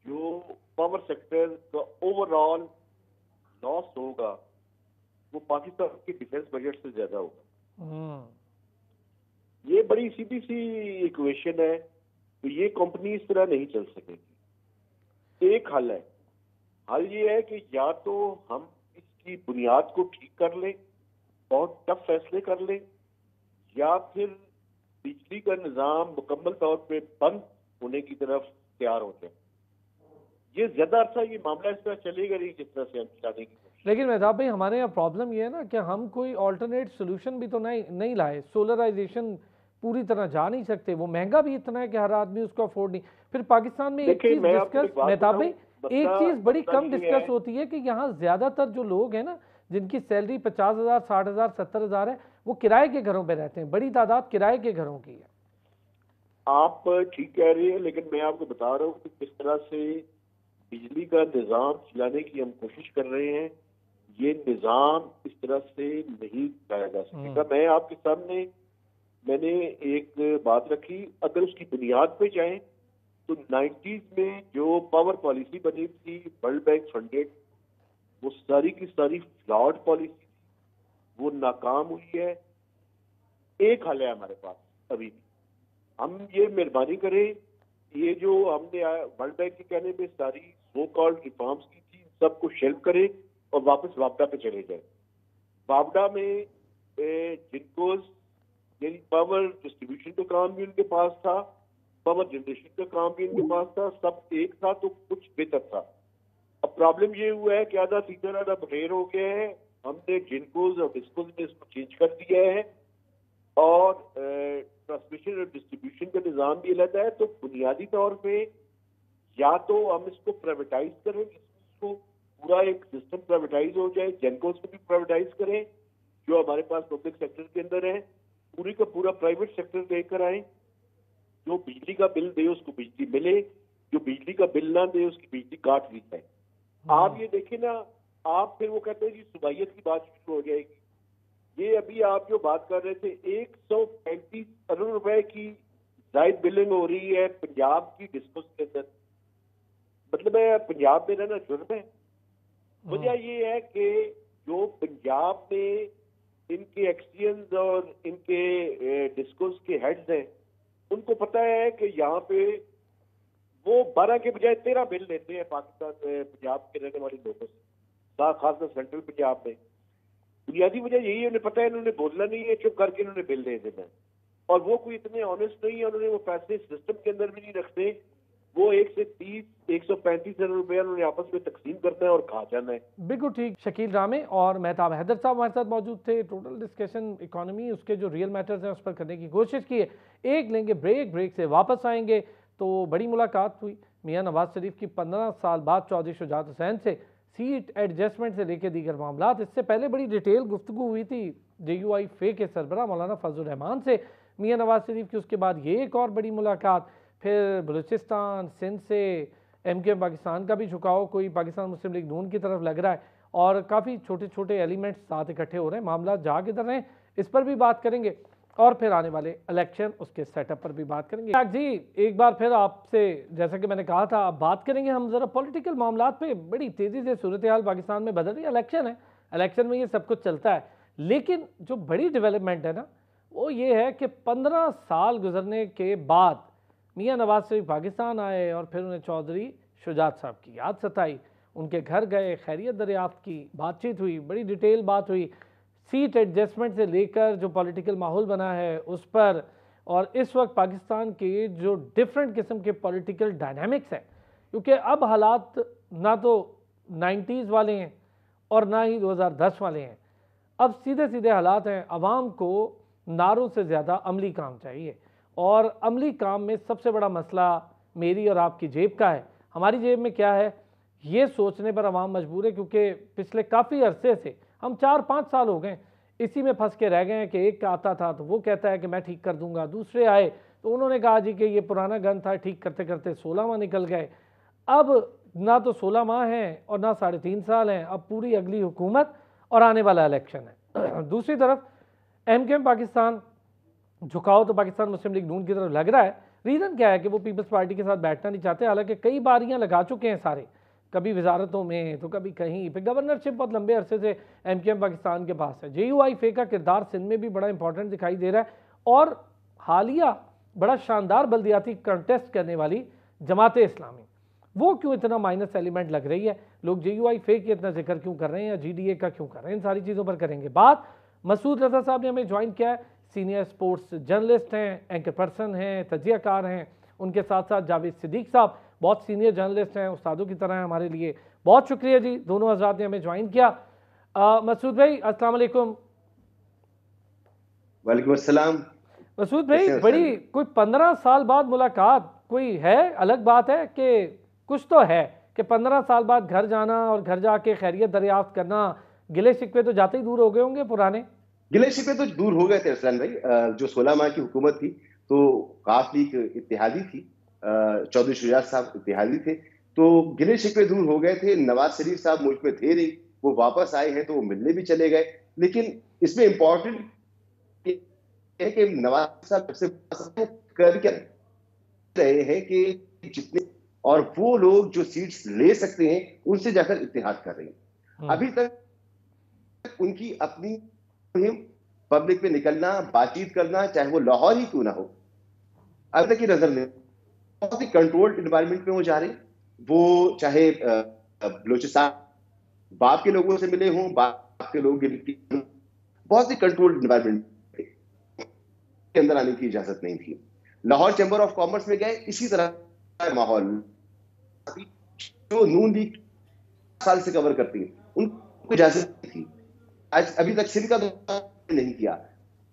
जो पावर सेक्टर का ओवरऑल लॉस होगा वो पाकिस्तान के डिफेंस बजट से ज्यादा होगा। ये बड़ी सीधी सी इक्वेशन है। तो ये कंपनी इस तरह नहीं चल सकेगी। एक हल है, हल ये है कि या तो हम इसकी बुनियाद को ठीक कर लें, बहुत टफ फैसले कर लें, या फिर बिजली का निजाम मुकम्मल तौर पे बंद होने की तरफ तैयार हो जाए। ये ज्यादा अर्सा ये मामला इस तरह चलेगा नहीं जिस तरह से हम चलाने की कोशिश। लेकिन मेहताब भाई, हमारे यहाँ प्रॉब्लम ये है ना कि हम कोई ऑल्टरनेट सोल्यूशन भी तो नहीं लाए। सोलराइजेशन पूरी तरह जा नहीं सकते, वो महंगा भी इतना है कि हर आदमी उसको अफोर्ड नहीं। फिर पाकिस्तान में एक चीज डिस्कस, मेहताब भाई, एक चीज बड़ी कम डिस्कस होती है कि यहाँ ज्यादातर जो लोग हैं ना, जिनकी सैलरी 50,000, 60,000, 70,000 है, वो किराए के घरों पे रहते हैं। बड़ी तादाद किराए के घरों की है। आप ठीक कह रहे हैं, लेकिन मैं आपको बता रहा हूँ कि किस तरह से बिजली का निजाम चलाने की हम कोशिश कर रहे हैं। ये निजाम इस तरह से नहीं चलाया जा सकेगा। मैं आपके सामने मैंने एक बात रखी, अगर उसकी बुनियाद पे जाएं तो 90s में जो पावर पॉलिसी बनी थी वर्ल्ड बैंक फंडेड, वो सारी की सारी फ्लॉड पॉलिसी थी, वो नाकाम हुई है। एक हल है हमारे पास अभी भी, हम ये मेहरबानी करें, ये जो हमने वर्ल्ड बैंक के कहने पे सारी सो कॉल्ड रिफॉर्म्स की थी, सबको शेल्फ करें और वापस वापडा पे चले जाए। वापडा में जिनको यानी पावर डिस्ट्रीब्यूशन का काम भी उनके पास था, पावर जनरेशन का काम भी उनके पास था, सब एक था तो कुछ बेहतर था। अब प्रॉब्लम ये हुआ है कि आधा सीजन आधा बटेर हो गया है। हमने जिनकोज और डिस्कोज में इसको चेंज कर दिया है और ट्रांसमिशन और डिस्ट्रीब्यूशन का निजाम भी अलग है। तो बुनियादी तौर पे या तो हम इसको प्राइवेटाइज करें, इसको पूरा एक सिस्टम प्राइवेटाइज हो जाए, जेनकोस को भी प्राइवेटाइज करें जो हमारे पास पब्लिक सेक्टर के अंदर है, पूरी का पूरा प्राइवेट सेक्टर लेकर आए। जो बिजली का बिल दे उसको बिजली मिले, जो बिजली का बिल ना दे उसकी बिजली काट दी जाए। आप ये देखें ना, आप फिर वो कहते हैं जी सुबाइयत की बात शुरू हो जाएगी। ये अभी आप जो बात कर रहे थे 135 अरब रुपए की जायद बिलिंग हो रही है पंजाब की डिस्कोस के अंदर। मतलब है पंजाब में रहना जुर्म है। वजह ये है कि जो पंजाब में इनके एक्सचेंज और इनके डिस्कोस के हेड्स हैं, उनको पता है कि यहाँ पे वो 12 के बजाय 13 बिल लेते हैं पाकिस्तान पंजाब के रहने वाले लोगों से, खासकर सेंट्रल पंजाब में। बुनियादी वजह यही है, उन्हें पता है इन्होंने बोलना नहीं है, चुप करके इन्होंने बिल दे देना है। और वो कोई इतने ऑनेस्ट नहीं है, उन्होंने वो पैसे सिस्टम के अंदर भी नहीं रखते। वो 1 से 30, 135 अरब रुपया उन्होंने आपस में तकसीम करना है और खा जाना है। बिल्कुल ठीक। शकील रामे और मेहताब हैदर साहब हमारे साथ मौजूद थे। टोटल डिस्कशन इकोनॉमी, उसके जो रियल मैटर्स हैं उस पर करने की कोशिश की है। एक लेंगे ब्रेक, ब्रेक से वापस आएंगे तो बड़ी मुलाकात हुई मियां नवाज शरीफ की 15 साल बाद चौधरी शुजात हुसैन से, सीट एडजस्टमेंट से लेकर दीगर मामला। इससे पहले बड़ी डिटेल गुफ्तगू हुई थी JUI फे के सरबराह मौलाना फजल रहमान से। मियां नवाज शरीफ की, उसके बाद ये एक और बड़ी मुलाकात, फिर बलूचिस्तान सिंध से MQM पाकिस्तान का भी झुकाव कोई पाकिस्तान मुस्लिम लीग नून की तरफ लग रहा है, और काफ़ी छोटे छोटे एलिमेंट्स साथ इकट्ठे हो रहे हैं। मामला जा किधर रहे हैं इस पर भी बात करेंगे, और फिर आने वाले इलेक्शन उसके सेटअप पर भी बात करेंगे। जी एक बार फिर आपसे, जैसा कि मैंने कहा था, अब बात करेंगे हम ज़रा पॉलिटिकल मामला पे। बड़ी तेज़ी से सूरत हाल पाकिस्तान में बदल रही है। इलेक्शन है, इलेक्शन में ये सब कुछ चलता है, लेकिन जो बड़ी डेवलपमेंट है ना वो ये है कि 15 साल गुजरने के बाद मियां नवाज शरीफ पाकिस्तान आए और फिर उन्हें चौधरी शुजात साहब की याद सताई, उनके घर गए, खैरियत दरियाफ्त की, बातचीत हुई, बड़ी डिटेल बात हुई, सीट एडजस्टमेंट से लेकर जो पॉलिटिकल माहौल बना है उस पर, और इस वक्त पाकिस्तान के जो डिफरेंट किस्म के पॉलिटिकल डायनामिक्स हैं, क्योंकि अब हालात ना तो 90s वाले हैं और ना ही 2010 वाले हैं। अब सीधे सीधे हालात हैं, आवाम को नारों से ज़्यादा अमली काम चाहिए, और अमली काम में सबसे बड़ा मसला मेरी और आपकी जेब का है। हमारी जेब में क्या है ये सोचने पर आवाम मजबूर है, क्योंकि पिछले काफ़ी अरसे से हम 4-5 साल हो गए इसी में फंस के रह गए हैं कि एक आता था तो वो कहता है कि मैं ठीक कर दूंगा, दूसरे आए तो उन्होंने कहा जी कि ये पुराना गन था, ठीक करते करते 16 माह निकल गए। अब ना तो 16 माह हैं और ना 3.5 साल हैं, अब पूरी अगली हुकूमत और आने वाला इलेक्शन है। दूसरी तरफ MQM पाकिस्तान झुकाव तो पाकिस्तान मुस्लिम लीग नून की तरफ लग रहा है। रीज़न क्या है कि वो पीपल्स पार्टी के साथ बैठना नहीं चाहते, हालांकि कई बारियां लगा चुके हैं सारे, कभी वजारतों में तो कभी कहीं पे। गवर्नरशिप बहुत लंबे अरसे से MQM पाकिस्तान के पास है। JUIF का किरदार सिंध में भी बड़ा इंपॉर्टेंट दिखाई दे रहा है, और हालिया बड़ा शानदार बल्दियाती कंटेस्ट करने वाली जमात इस्लामी, वो क्यों इतना माइनस एलिमेंट लग रही है, लोग JUIF के इतना जिक्र क्यों कर रहे हैं या GDA का क्यों कर रहे हैं, इन सारी चीज़ों पर करेंगे बात। मसूद रजा साहब ने हमें ज्वाइन किया है, सीनियर स्पोर्ट्स जर्नलिस्ट हैं, एंकर पर्सन हैं, तजियाकार हैं। उनके साथ साथ जावेद सिद्दीक साहब बहुत सीनियर जर्नलिस्ट हैं, उस्तादों की तरह हैं हमारे लिए। बहुत शुक्रिया जी, दोनों हजरात ने हमें ज्वाइन किया। मसूद भाई अस्सलाम वालेकुम। वालेकुम अस्सलाम। मसूद भाई बड़ी कोई 15 साल बाद मुलाकात, कोई है अलग बात है कि कुछ तो है कि 15 साल बाद घर जाना और घर जाके खैरियत दरियाफ्त करना, गिले शिकवे तो जाते ही दूर हो गए होंगे पुराने? गिले शिकवे तो दूर हो गए थे अरसलान भाई। जो 16 माह की हुकूमत थी तो काफ लीग इत्तेहादी थी, चौधरी शुजात साहब इत्तेहादी थे, तो गिले शिकवे दूर हो गए थे। नवाज शरीफ साहब मुल्क में थे नहीं, वो वापस आए हैं तो वो मिलने भी चले गए। लेकिन इसमें इंपॉर्टेंट है कि नवाज साहब से कर क्या रहे हैं कि जितने और वो लोग जो सीट्स ले सकते हैं उनसे जाकर इत्तेहाद कर रहे हैं। अभी तक उनकी अपनी पब्लिक में निकलना, बातचीत करना, चाहे वो लाहौर ही क्यों ना हो, अभी तक की नजर नहीं। बहुत ही कंट्रोल्ड एनवायरनमेंट में वो जा रहे हैं। वो चाहे बलूचिस्तान बाप के लोगों से मिले हों, बाप के लोग बहुत ही कंट्रोल्ड एनवायरनमेंट के अंदर आने की इजाजत नहीं थी। लाहौर चैम्बर ऑफ कॉमर्स में गए, इसी तरह माहौल जो नून लीग साल से कवर करती है उनको इजाजत नहीं थी। आज अभी तक सिंध का दौरा नहीं किया।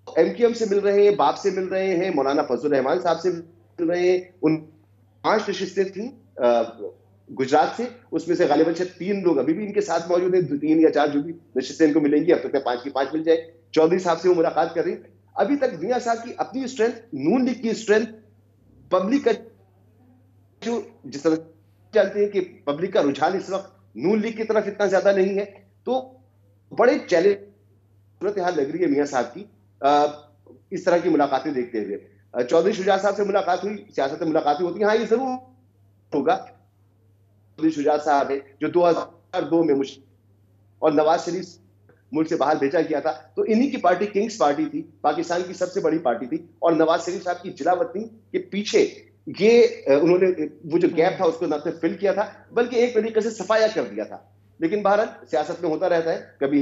MQM से मिल रहे हैं, बाप से मिल रहे हैं, मौलाना फजल रहमान साहब से मिल रहे हैं। उन 5 नशिस्तें थी गुजरात से, उसमें से गालिबन 3 लोग अभी भी इनके साथ मौजूद हैं। 3 या 4 जो भी नशिस्तें इनको मिलेंगी, अब तक 5 की 5 मिल जाए। चौधरी साहब से वो मुलाकात कर रही है। अभी तक मियां साहब की अपनी स्ट्रेंथ, नून लीग की स्ट्रेंथ, पब्लिक का जो जिस तरह जानते हैं कि पब्लिक का रुझान इस वक्त नून लीग की तरफ इतना ज्यादा नहीं है, तो बड़े चैलेंज सूरत हाल लग रही है मियां साहब की इस तरह की मुलाकातें देखते हुए। चौधरी शुजात साहब से मुलाकात हुई, सियासत में मुलाकातें होती हैं, हाँ ये जरूर होगा। चौधरी शुजात साहब है जो 2002 में और नवाज शरीफ मुल्क से बाहर भेजा गया था, तो इन्हीं की पार्टी किंग्स पार्टी थी, पाकिस्तान की सबसे बड़ी पार्टी थी, और नवाज शरीफ साहब की जिलावतनी के पीछे ये उन्होंने वो जो गैप था उसको न सिर्फ फिल किया था बल्कि एक तरीके से सफाया कर दिया था। लेकिन बहरहाल सियासत में होता रहता है, कभी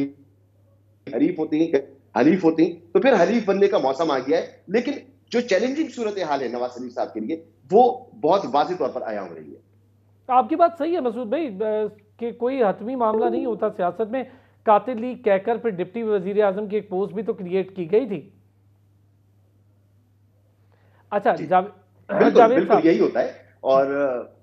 हरीफ होती हैं, हलीफ होती हैं, तो फिर हलीफ बनने का मौसम आ गया है। लेकिन जो चैलेंजिंग सूरत हाल है नवाज शरीफ साहब के लिए, वो बहुत वाज़ेह तौर पर आया हो रही है। आपकी बात सही है मसूद भाई कि कोई हतमी मामला नहीं होता सियासत में। कातिल लीग कहकर फिर डिप्टी वजीर आजम की एक पोस्ट भी तो क्रिएट की गई थी। अच्छा जावेद साहब, यही होता है। और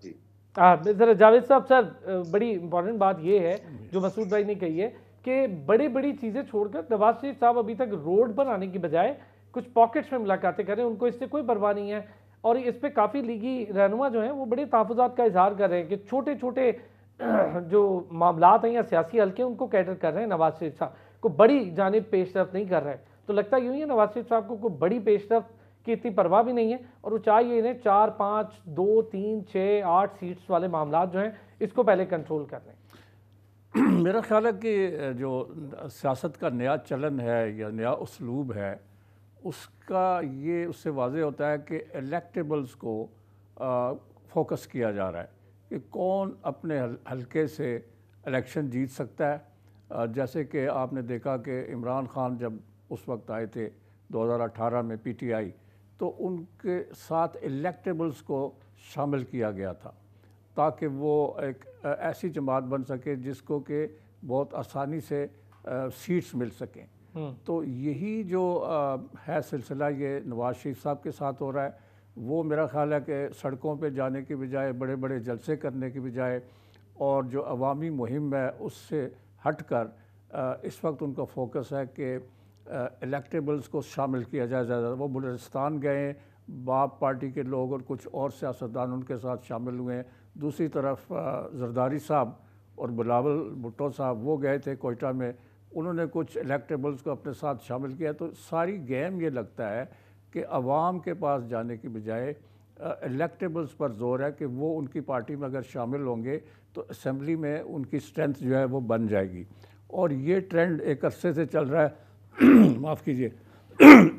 जी जरा जावेद साहब, सर बड़ी इंपॉर्टेंट बात यह है जो मसूद भाई ने कही है कि बड़ी बड़ी चीजें छोड़कर नवाज शरीफ साहब अभी तक रोड पर आने की बजाय कुछ पॉकेट्स में मुलाकातें कर रहे हैं, उनको इससे कोई परवाह नहीं है। और इस पे काफ़ी लीगी रहनुमा जो हैं वो बड़े तहफ़्फ़ुज़ात का इजहार कर रहे हैं कि छोटे छोटे जो मामलात हैं या सियासी हल्के उनको कैटर कर रहे हैं, नवाज शरीफ साहब को बड़ी जानिब पेशरफ नहीं कर रहे हैं। तो लगता यूँ ही है नवाज शरीफ साहब को कोई बड़ी पेशरफ की इतनी परवाह भी नहीं है, और वो चाहिए इन्हें 4, 5, 2, 3, 6, 8 सीट्स वाले मामला जो हैं इसको पहले कंट्रोल कर लें। मेरा ख्याल है कि जो सियासत का नया चलन है या नया उसलूब है उसका ये उससे वाज़े होता है कि इलेक्टेबल्स को फोकस किया जा रहा है कि कौन अपने हल्के से इलेक्शन जीत सकता है। जैसे कि आपने देखा कि इमरान खान जब उस वक्त आए थे 2018 में पीटीआई, तो उनके साथ इलेक्टेबल्स को शामिल किया गया था ताकि वो एक ऐसी जमात बन सके जिसको कि बहुत आसानी से सीट्स मिल सकें। तो यही जो है सिलसिला ये नवाज शरीफ साहब के साथ हो रहा है। वो मेरा ख्याल है कि सड़कों पे जाने की बजाय, बड़े बड़े जलसे करने की बजाय और जो अवामी मुहिम है उससे हट कर इस वक्त उनका फोकस है कि इलेक्टेबल्स को शामिल किया जाए ज़्यादा। वो बलूचिस्तान गए, बाप पार्टी के लोग और कुछ और सियासतदान उनके साथ शामिल हुए हैं। दूसरी तरफ जरदारी साहब और बिलावल भुट्टो साहब वो गए थे कोयटा में, उन्होंने कुछ इलेक्टेबल्स को अपने साथ शामिल किया। तो सारी गेम ये लगता है कि अवाम के पास जाने की बजाय इलेक्टेबल्स पर जोर है कि वो उनकी पार्टी में अगर शामिल होंगे तो असम्बली में उनकी स्ट्रेंथ जो है वो बन जाएगी। और ये ट्रेंड एक अरसे से चल रहा है माफ़ कीजिए,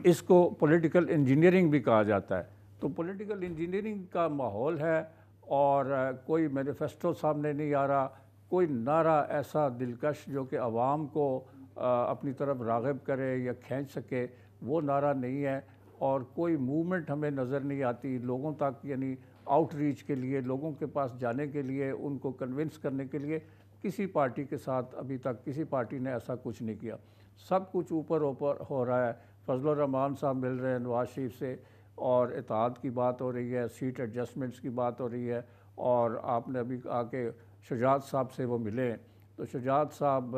इसको पॉलिटिकल इंजीनियरिंग भी कहा जाता है। तो पॉलिटिकल इंजीनियरिंग का माहौल है और कोई मैनिफेस्टो सामने नहीं आ रहा, कोई नारा ऐसा दिलकश जो कि आवाम को अपनी तरफ राग़िब करे या खींच सके वो नारा नहीं है। और कोई मूवमेंट हमें नज़र नहीं आती लोगों तक, यानी आउटरीच के लिए, लोगों के पास जाने के लिए, उनको कन्विंस करने के लिए किसी पार्टी के साथ अभी तक किसी पार्टी ने ऐसा कुछ नहीं किया। सब कुछ ऊपर ऊपर हो रहा है। फजलुर रहमान साहब मिल रहे हैं नवाज शरीफ से और इत्तेहाद की बात हो रही है, सीट एडजस्टमेंट्स की बात हो रही है। और आपने अभी आके शुजात साहब से वो मिले, तो शुजात साहब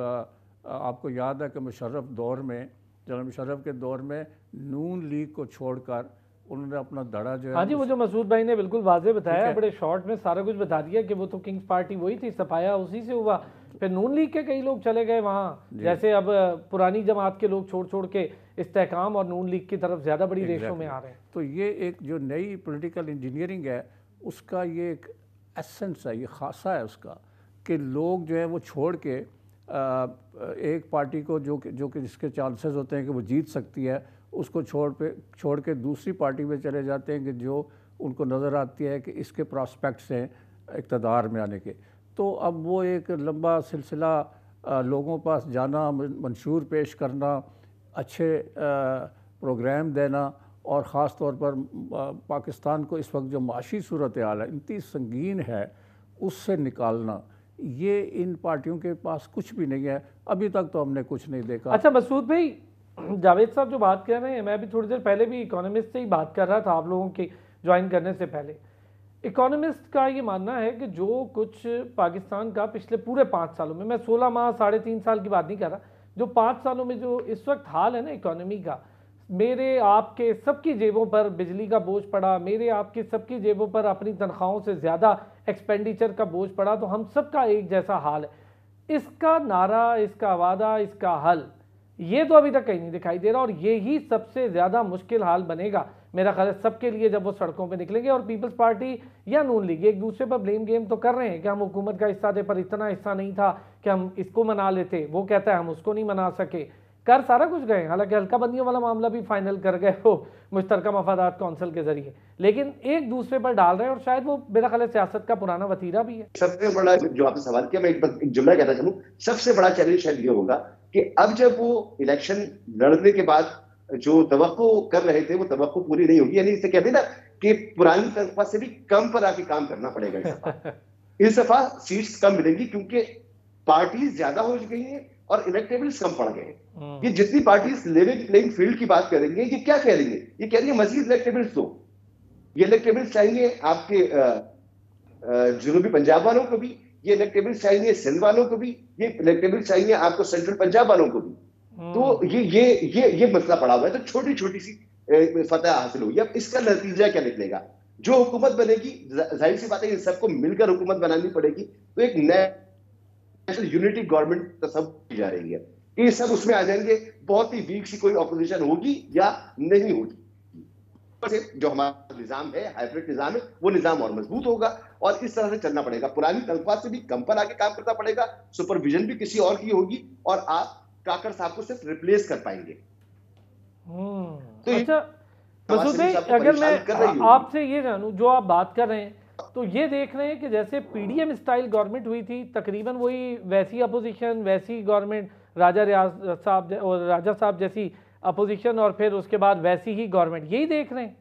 आपको याद है कि मुशर्रफ दौर में, जनरल मुशर्रफ के दौर में नून लीग को छोड़कर उन्होंने अपना दड़ा जो है, हाँ जी, वो जो मसूद भाई ने बिल्कुल वाज़े बताया, बड़े शॉर्ट में सारा कुछ बता दिया कि वो तो किंग्स पार्टी वही थी, सफाया उसी से हुआ। फिर नून लीग के कई लोग चले गए वहाँ, जैसे अब पुरानी जमात के लोग छोड़ छोड़ के इस्तेहकाम और नून लीग की तरफ ज़्यादा बड़ी रेशों में आ रहे हैं। तो ये एक जो नई पॉलिटिकल इंजीनियरिंग है उसका ये एक एसेंस है, ये खासा है उसका, कि लोग जो है वो छोड़ के एक पार्टी को जो कि जिसके चांसेस होते हैं कि वो जीत सकती है उसको छोड़ के दूसरी पार्टी में चले जाते हैं कि जो उनको नज़र आती है कि इसके प्रॉस्पेक्ट्स हैं इक़्तिदार में आने के। तो अब वो एक लंबा सिलसिला लोगों पास जाना, मंशूर पेश करना, अच्छे प्रोग्राम देना और ख़ास तौर पर पाकिस्तान को इस वक्त जो माशी सूरत हाल है इतनी संगीन है उससे निकालना, ये इन पार्टियों के पास कुछ भी नहीं है। अभी तक तो हमने कुछ नहीं देखा। अच्छा मसूद भाई, जावेद साहब जो बात कर रहे हैं, मैं भी थोड़ी देर पहले भी इकोनॉमिस्ट से ही बात कर रहा था आप लोगों के ज्वाइन करने से पहले। इकोनॉमिस्ट का ये मानना है कि जो कुछ पाकिस्तान का पिछले पूरे 5 सालों में, मैं 16 माह 3.5 साल की बात नहीं कर रहा, जो 5 सालों में जो इस वक्त हाल है ना इकोनॉमी का, मेरे आपके सबकी जेबों पर बिजली का बोझ पड़ा, मेरे आपके सबकी जेबों पर अपनी तनख्वाहों से ज़्यादा एक्सपेंडिचर का बोझ पड़ा, तो हम सबका एक जैसा हाल है। इसका नारा, इसका वादा, इसका हल, ये तो अभी तक कहीं नहीं दिखाई दे रहा। और यही सबसे ज़्यादा मुश्किल हाल बनेगा मेरा ख्याल है सबके लिए जब वो सड़कों पे निकलेंगे। और पीपल्स पार्टी या नून लीग एक दूसरे पर ब्लेम गेम तो कर रहे हैं कि हम हुकूमत का हिस्सा थे पर इतना हिस्सा नहीं था कि हम इसको मना लेते, वो कहता है हम उसको नहीं मना सके, कर सारा कुछ गए। हालांकि हल्का बंदियों वाला मामला भी फाइनल कर गए वो मुश्तरका मफादात कौंसिल के जरिए, लेकिन एक दूसरे पर डाल रहे हैं। और शायद वो मेरा ख्याल है सियासत का पुराना वतीरा भी है। सबसे बड़ा जो आपने सवाल किया, मैं एक जुमला कहना चाहूँ, सबसे बड़ा चैलेंज शायद ये होगा कि अब जब वो इलेक्शन लड़ने के बाद जो तवक्को कर रहे थे वो तवक्को पूरी नहीं होगी। यानी इसे कहते हैं ना कि पुरानी तनख्वाह से भी कम पर आके काम करना पड़ेगा इस दफा सीट्स कम मिलेंगी क्योंकि पार्टीज ज्यादा हो गई हैं और इलेक्टेबल्स कम पड़ गए हैं। ये जितनी पार्टीज लेवल प्लेइंग फील्ड की बात करेंगे, ये क्या कह रही है? ये कह रही है मजीद इलेक्टेबल्स दो। ये इलेक्टेबल्स चाहिए आपके जुनूबी पंजाब वालों को भी, ये इलेक्टेबल्स चाहिए सिंध वालों को भी, ये इलेक्टेबल्स चाहिए आपको सेंट्रल पंजाब वालों को भी। तो ये मसला पड़ा हुआ है। तो छोटी छोटी सी फतह हासिल होगी। अब इसका नतीजा क्या निकलेगा? जो हुकूमत बनेगी, जाहिर सी बात है इन सबको मिलकर हुकूमत बनानी पड़ेगी। तो एक नेशनल यूनिटी गवर्नमेंट तस्वीर की जा रही है। ये सब उसमें आ जाएंगे। बहुत ही वीक सी कोई ऑपोजिशन होगी या नहीं होगी। जो हमारा निजाम है, हाइब्रिड निजाम है, वो निजाम और मजबूत होगा और इस तरह से चलना पड़ेगा। पुरानी तनख्वाह से भी कम पर आके काम करना पड़ेगा। सुपरविजन भी किसी और की होगी और आप काकर साहब को सिर्फ रिप्लेस कर पाएंगे। तो अच्छा मसूद भाई, अगर मैं आपसे ये जानूं, जो आप बात कर रहे हैं तो ये देख रहे हैं कि जैसे पीडीएम स्टाइल गवर्नमेंट हुई थी, तकरीबन वही वैसी अपोजिशन, वैसी गवर्नमेंट, राजा रियाज साहब और राजा साहब जैसी अपोजिशन और फिर उसके बाद वैसी ही गवर्नमेंट, यही देख रहे हैं?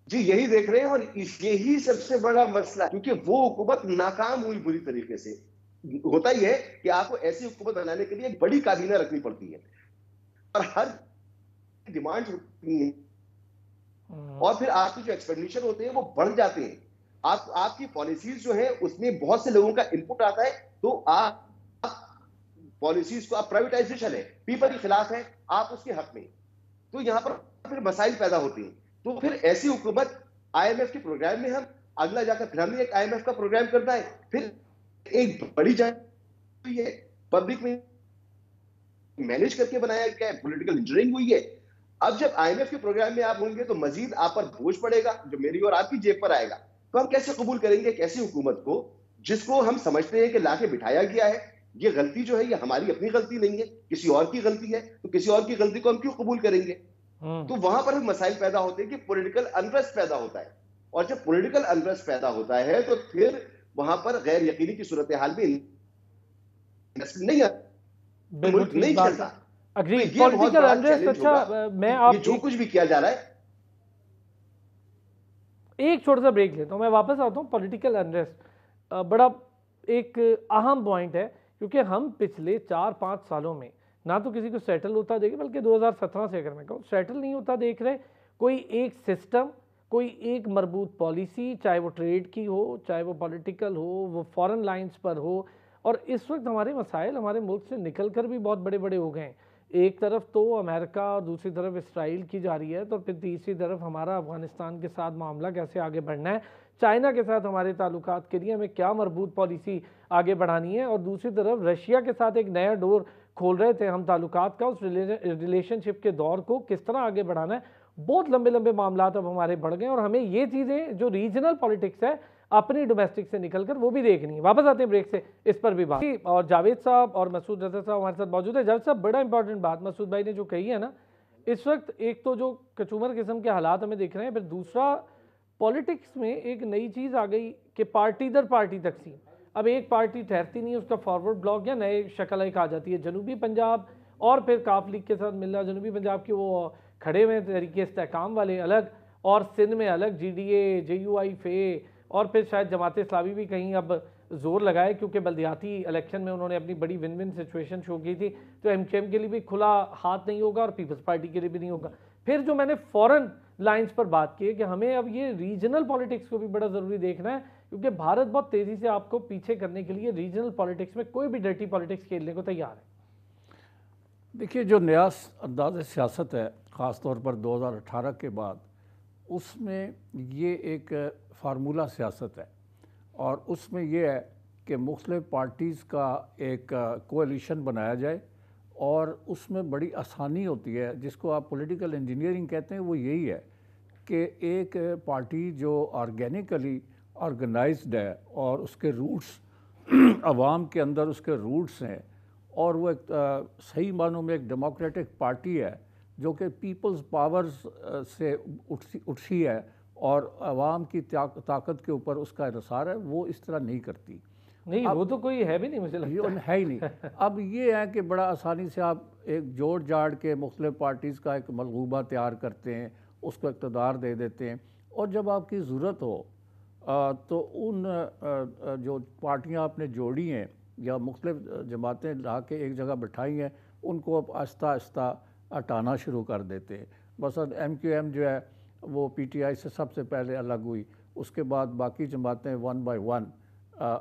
जी यही देख रहे हैं और यही सबसे बड़ा मसला, क्योंकि वो हुकूमत नाकाम हुई बुरी तरीके से। होता ही है कि आपको ऐसी हुकूमत बनाने के लिए एक बड़ी काबीना रखनी पड़ती है और हर डिमांड होती है और फिर आपके जो एक्सपेंडिचर होते हैं वो बढ़ जाते हैं। आपकी पॉलिसीज जो है उसमें बहुत से लोगों का इनपुट आता है। तो आप पॉलिसीज को, आप प्राइवेटाइजेशन है, पीपल के खिलाफ है, आप उसके हक में, तो यहां पर फिर मसाइल पैदा होते हैं। तो फिर ऐसी हुकूमत, आईएमएफ के प्रोग्राम में हम अगला जाकर फिर हमने एक आईएमएफ का प्रोग्राम करना है, फिर एक बड़ी हुई है, पब्लिक में मैनेज करके बनाया गया है, पॉलिटिकल इंजीनियरिंग हुई है। अब जब आईएमएफ के प्रोग्राम में आप होंगे तो मजीद आप पर बोझ पड़ेगा जो मेरी और आपकी जेब पर आएगा। तो हम कैसे कबूल करेंगे एक ऐसी हुकूमत को जिसको हम समझते हैं कि लाके बिठाया गया है? ये गलती जो है ये हमारी अपनी गलती नहीं है, किसी और की गलती है। तो किसी और की गलती को हम क्यों कबूल करेंगे? तो वहां पर मसाइल पैदा होते हैं कि पॉलिटिकल अनरेस्ट पैदा होता है और जब पॉलिटिकल अनरेस्ट पैदा होता है तो फिर वहां पर गैर यकीनी की सूरत हाल में नहीं चलता। पॉलिटिकल अनरेस्ट, अच्छा मैं आप जो कुछ भी किया जा रहा है, एक छोटा सा ब्रेक लेता हूं, मैं वापस आता हूं। पॉलिटिकल अनरेस्ट बड़ा एक अहम पॉइंट है क्योंकि हम पिछले 4-5 सालों में ना तो किसी को सेटल होता देखे, बल्कि 2017 से अगर मैं कहूँ सेटल नहीं होता देख रहे। कोई एक सिस्टम, कोई एक मरबूत पॉलिसी, चाहे वो ट्रेड की हो, चाहे वो पॉलिटिकल हो, वो फॉरेन लाइंस पर हो। और इस वक्त हमारे मसाइल हमारे मुल्क से निकल कर भी बहुत बड़े बड़े हो गए हैं। एक तरफ तो अमेरिका और दूसरी तरफ इसराइल की जा रही है, तो फिर तीसरी तरफ हमारा अफगानिस्तान के साथ मामला कैसे आगे बढ़ना है, चाइना के साथ हमारे ताल्लुकात के लिए हमें क्या मरबूत पॉलिसी आगे बढ़ानी है, और दूसरी तरफ रशिया के साथ एक नया डोर खोल रहे थे हम ताल्लुकात का, उस रिलेशनशिप के दौर को किस तरह आगे बढ़ाना है। बहुत लंबे लंबे मामला अब हमारे बढ़ गए और हमें ये चीज़ें जो रीजनल पॉलिटिक्स है अपनी डोमेस्टिक से निकलकर वो भी देखनी है। वापस आते हैं ब्रेक से, इस पर भी बात। और जावेद साहब और मसूद रजा साहब हमारे साथ मौजूद है। जावेद साहब, बड़ा इंपॉर्टेंट बात मसूद भाई ने जो कही है ना, इस वक्त एक तो जो कचूमर किस्म के हालात हमें दिख रहे हैं, फिर दूसरा पॉलिटिक्स में एक नई चीज़ आ गई कि पार्टी दर पार्टी तकसीम। अब एक पार्टी ठहरती नहीं है, उसका फॉरवर्ड ब्लॉक या नए शक्ल एक आ जाती है। जनूबी पंजाब और फिर काफ लीग के साथ मिल रहा, जनूबी पंजाब के वो खड़े हुए तरीके इस्तेहकाम वाले अलग और सिंध में अलग, GDA, JUI, FE और फिर शायद जमात इस्लामी भी कहीं अब जोर लगाए क्योंकि बल्दियाती इलेक्शन में उन्होंने अपनी बड़ी विन विन सिचुएशन शो की थी। तो MKM के लिए भी खुला हाथ नहीं होगा और पीपल्स पार्टी के लिए भी नहीं होगा। फिर जो मैंने फॉरेन लाइंस पर बात की है कि हमें अब ये रीजनल पॉलिटिक्स को भी बड़ा ज़रूरी देखना है क्योंकि भारत बहुत तेज़ी से आपको पीछे करने के लिए रीजनल पॉलिटिक्स में कोई भी डर्टी पॉलिटिक्स खेलने को तैयार है। देखिए, जो नया अंदाज़ सियासत है ख़ास तौर पर 2018 के बाद, उसमें ये एक फार्मूला सियासत है और उसमें यह है कि मुख्तलिफ पार्टीज़ का एक कोalition बनाया जाए और उसमें बड़ी आसानी होती है, जिसको आप पॉलिटिकल इंजीनियरिंग कहते हैं। वो यही है कि एक पार्टी जो ऑर्गेनिकली ऑर्गेनाइज्ड है और उसके रूट्स आवाम के अंदर उसके रूट्स हैं और वो एक सही मानों में एक डेमोक्रेटिक पार्टी है जो कि पीपल्स पावर्स से उठी है और आवाम की ताकत के ऊपर उसका इन्हिसार है, वो इस तरह नहीं करती। नहीं, वो तो कोई है भी नहीं, मुझे लगता है ही नहीं। अब ये है कि बड़ा आसानी से आप एक जोड़ जाड़ के मुख्तलिफ पार्टीज़ का एक मलगूबा तैयार करते हैं, उसको इक़्तिदार दे देते हैं और जब आपकी ज़रूरत हो तो उन जो पार्टियां आपने जोड़ी हैं या मुख्तलिफ जमातें ला के एक जगह बिठाई हैं, उनको अब आहिस्ता आहिस्ता हटाना शुरू कर देते हैं। मसलन MQM जो है वो PTI से सबसे पहले अलग हुई, उसके बाद बाकी जमातें 1 by 1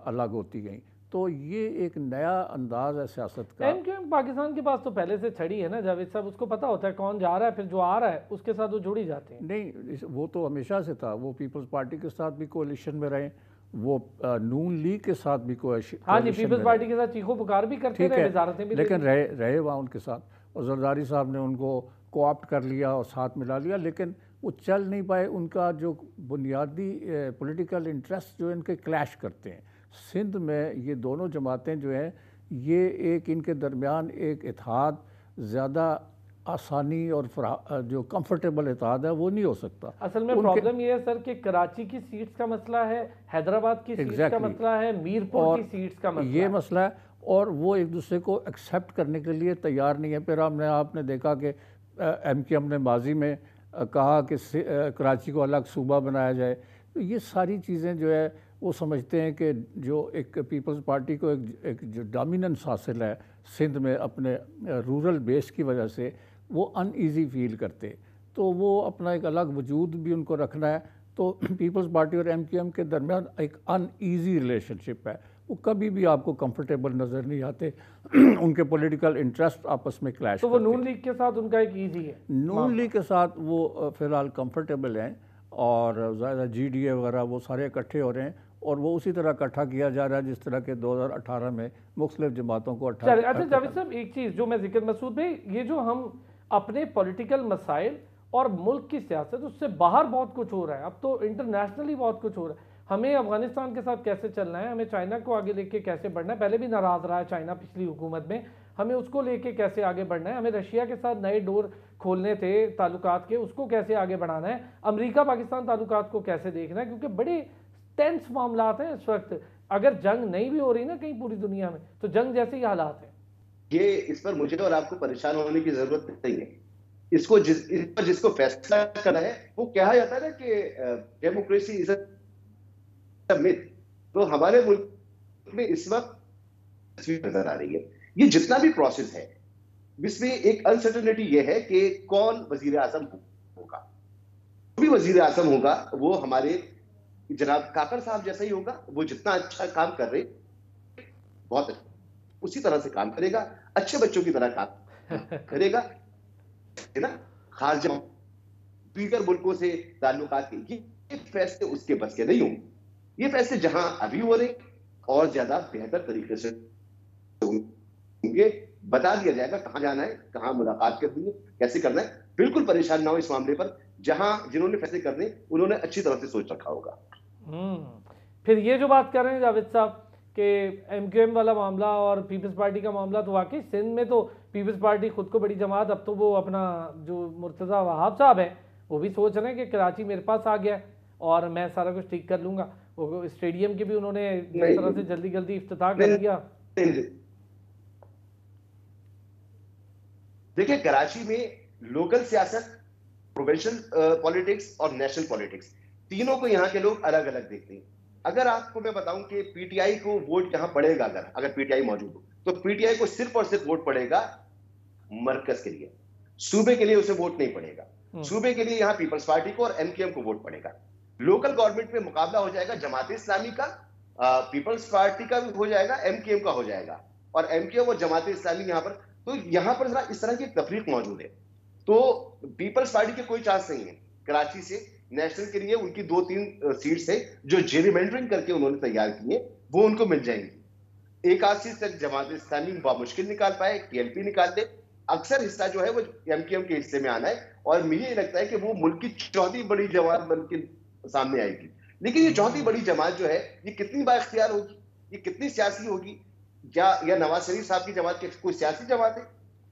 अलग होती गई। तो ये एक नया अंदाज है सियासत का। एमक्यूएम पाकिस्तान के पास तो पहले से छड़ी है ना जावेद साहब, उसको पता होता है कौन जा रहा है, फिर जो आ रहा है उसके साथ वो जुड़ी जाते हैं। नहीं, वो तो हमेशा से था, वो पीपल्स पार्टी के साथ भी कोalition में रहे, वो नून लीग के साथ भी हाँ जी, पीपल्स पार्टी के साथ चीखो पुकार भी करते रहे, वजारतें भी, लेकिन रहे वहाँ उनके साथ, और जरदारी साहब ने उनको कोऑप्ट कर लिया और साथ मिला लिया, लेकिन वो चल नहीं पाए। उनका जो बुनियादी पॉलिटिकल इंटरेस्ट जो इनके क्लैश करते हैं। सिंध में ये दोनों जमातें जो हैं, ये एक इनके दरमियान एक इत्तेहाद ज़्यादा आसानी और जो कंफर्टेबल इत्तेहाद है वो नहीं हो सकता। असल में प्रॉब्लम ये है सर कि कराची की सीट्स का मसला है, हैदराबाद की सीट्स का मसला है, मीरपुर की सीट्स का मसला ये मसला है, और वो एक दूसरे को एक्सेप्ट करने के लिए तैयार नहीं है। फिर आपने देखा कि एमक्यूएम ने माजी में कहा कि कराची को अलग सूबा बनाया जाए। तो ये सारी चीज़ें जो है वो समझते हैं कि जो एक पीपल्स पार्टी को एक जो डोमिनेंस हासिल है सिंध में अपने रूरल बेस की वजह से, वो अनईज़ी फील करते, तो वो अपना एक अलग वजूद भी उनको रखना है। तो पीपल्स पार्टी और एमक्यूएम के दरमियान एक अनईज़ी रिलेशनशिप है, वो कभी भी आपको कंफर्टेबल नज़र नहीं आते। उनके पॉलिटिकल इंटरेस्ट आपस में क्लैश। तो वो नून लीग के साथ उनका एक ईजी है, नून लीग के साथ वो फ़िलहाल कंफर्टेबल हैं, और ज़्यादा GDA वगैरह वो सारे इकट्ठे हो रहे हैं, और वो उसी तरह इकट्ठा किया जा रहा है जिस तरह के 2018 में मुख्तलिफ जमातों को अच्छा जावेद साहब, एक चीज़ जो मैं जिक्र मसूद भाई, ये जो हम अपने पॉलिटिकल मसाइल और मुल्क की सियासत, उससे बाहर बहुत कुछ हो रहा है, अब तो इंटरनेशनली बहुत कुछ हो रहा है। हमें अफगानिस्तान के साथ कैसे चलना है, हमें चाइना को आगे लेके कैसे बढ़ना है, पहले भी नाराज़ रहा है चाइना पिछली हुकूमत में, हमें उसको लेके कैसे आगे बढ़ना है, हमें रशिया के साथ नए डोर खोलने थे ताल्लुकात के, उसको कैसे आगे बढ़ाना है, अमेरिका पाकिस्तान ताल्लुकात को कैसे देखना है, क्योंकि बड़े टेंस मामलात हैं इस वक्त। अगर जंग नहीं भी हो रही ना कहीं पूरी दुनिया में, तो जंग जैसे ही हालात हैं। ये इस पर मुझे और आपको परेशान होने की जरूरत नहीं है। इस पर जिसको फैसला करना है, वो कहा जाता है ना कि डेमोक्रेसी इज अ मिथ। तो हमारे मुल्क में इस वक्त तस्वीर नजर आ रही है, ये जितना भी प्रोसेस है, इसमें एक अनसर्टेनिटी ये है कि कौन वजीर आजम होगा। जो भी वजीर आजम होगा वो हमारे जनाब काकर साहब जैसा ही होगा। वो जितना अच्छा काम कर रहे, बहुत उसी तरह से काम करेगा, अच्छे बच्चों की तरह काम करेगा, है ना। खारजा दीगर मुल्कों से ताल्लुकात के ये फैसले उसके बस के नहीं होंगे। ये फैसले जहां अभी हो रहे और ज्यादा बेहतर तरीके से होंगे, बता दिया जाएगा कहां जाना है, कहां मुलाकात करनी है, कैसे करना है। बिल्कुल परेशान ना हो इस मामले पर, जहां जिन्होंने फैसले करने उन्होंने अच्छी तरह से सोच रखा होगा। फिर ये जो बात कर रहे हैं जावेद साहब कि एमक्यूएम वाला मामला और पीपल्स पार्टी का मामला, तो वाकई सिंध में तो पीपल्स पार्टी खुद को बड़ी जमात, अब तो वो अपना जो मुर्तज़ा वहाब साहब है वो भी सोच रहे हैं कि कराची मेरे पास आ गया और मैं सारा कुछ ठीक कर लूंगा। वो स्टेडियम की भी उन्होंने जिस तरह से जल्दी जल्दी इफ्तिताह कर दिया। देखिए, कराची में लोकल सियासत, प्रोविंशियल पॉलिटिक्स और नेशनल पॉलिटिक्स, तीनों को यहाँ के लोग अलग अलग देखते हैं। अगर आपको मैं बताऊं कि पीटीआई को वोट यहाँ पड़ेगा, अगर पीटीआई मौजूद हो, तो पीटीआई को सिर्फ और सिर्फ वोट पड़ेगा मरकज के लिए, सूबे के लिए उसे वोट नहीं पड़ेगा। सूबे के लिए यहाँ पीपल्स पार्टी को और एमक्यूएम को वोट पड़ेगा। लोकल गवर्नमेंट में मुकाबला हो जाएगा जमात इस्लामी का, पीपल्स पार्टी का भी हो जाएगा, एमक्यूएम का हो जाएगा, और एमक्यूएम और जमात इस्लामी यहाँ पर, तो यहाँ पर इस तरह की तफरीक मौजूद है। तो पीपल्स पार्टी के कोई चांस नहीं है कराची से नेशनल के लिए। उनकी 2-3 सीट्स है जो जेरीमेंडरिंग करके उन्होंने तैयार की है, वो उनको मिल जाएंगी। एक आध सीट तक जमात इस्लामी बामुश्किल निकाल पाए, पीएलपी निकाल दे। अक्सर हिस्सा जो है वो एमक्यूएम के हिस्से में आना है, और मुझे लगता है कि वो मुल्क की चौथी बड़ी जमात बन के सामने आएगी। लेकिन ये चौथी बड़ी जमात जो है, ये कितनी बाइख्तियार होगी, ये कितनी सियासी होगी? क्या या नवाज शरीफ साहब की जमात कोई सियासी जमात है,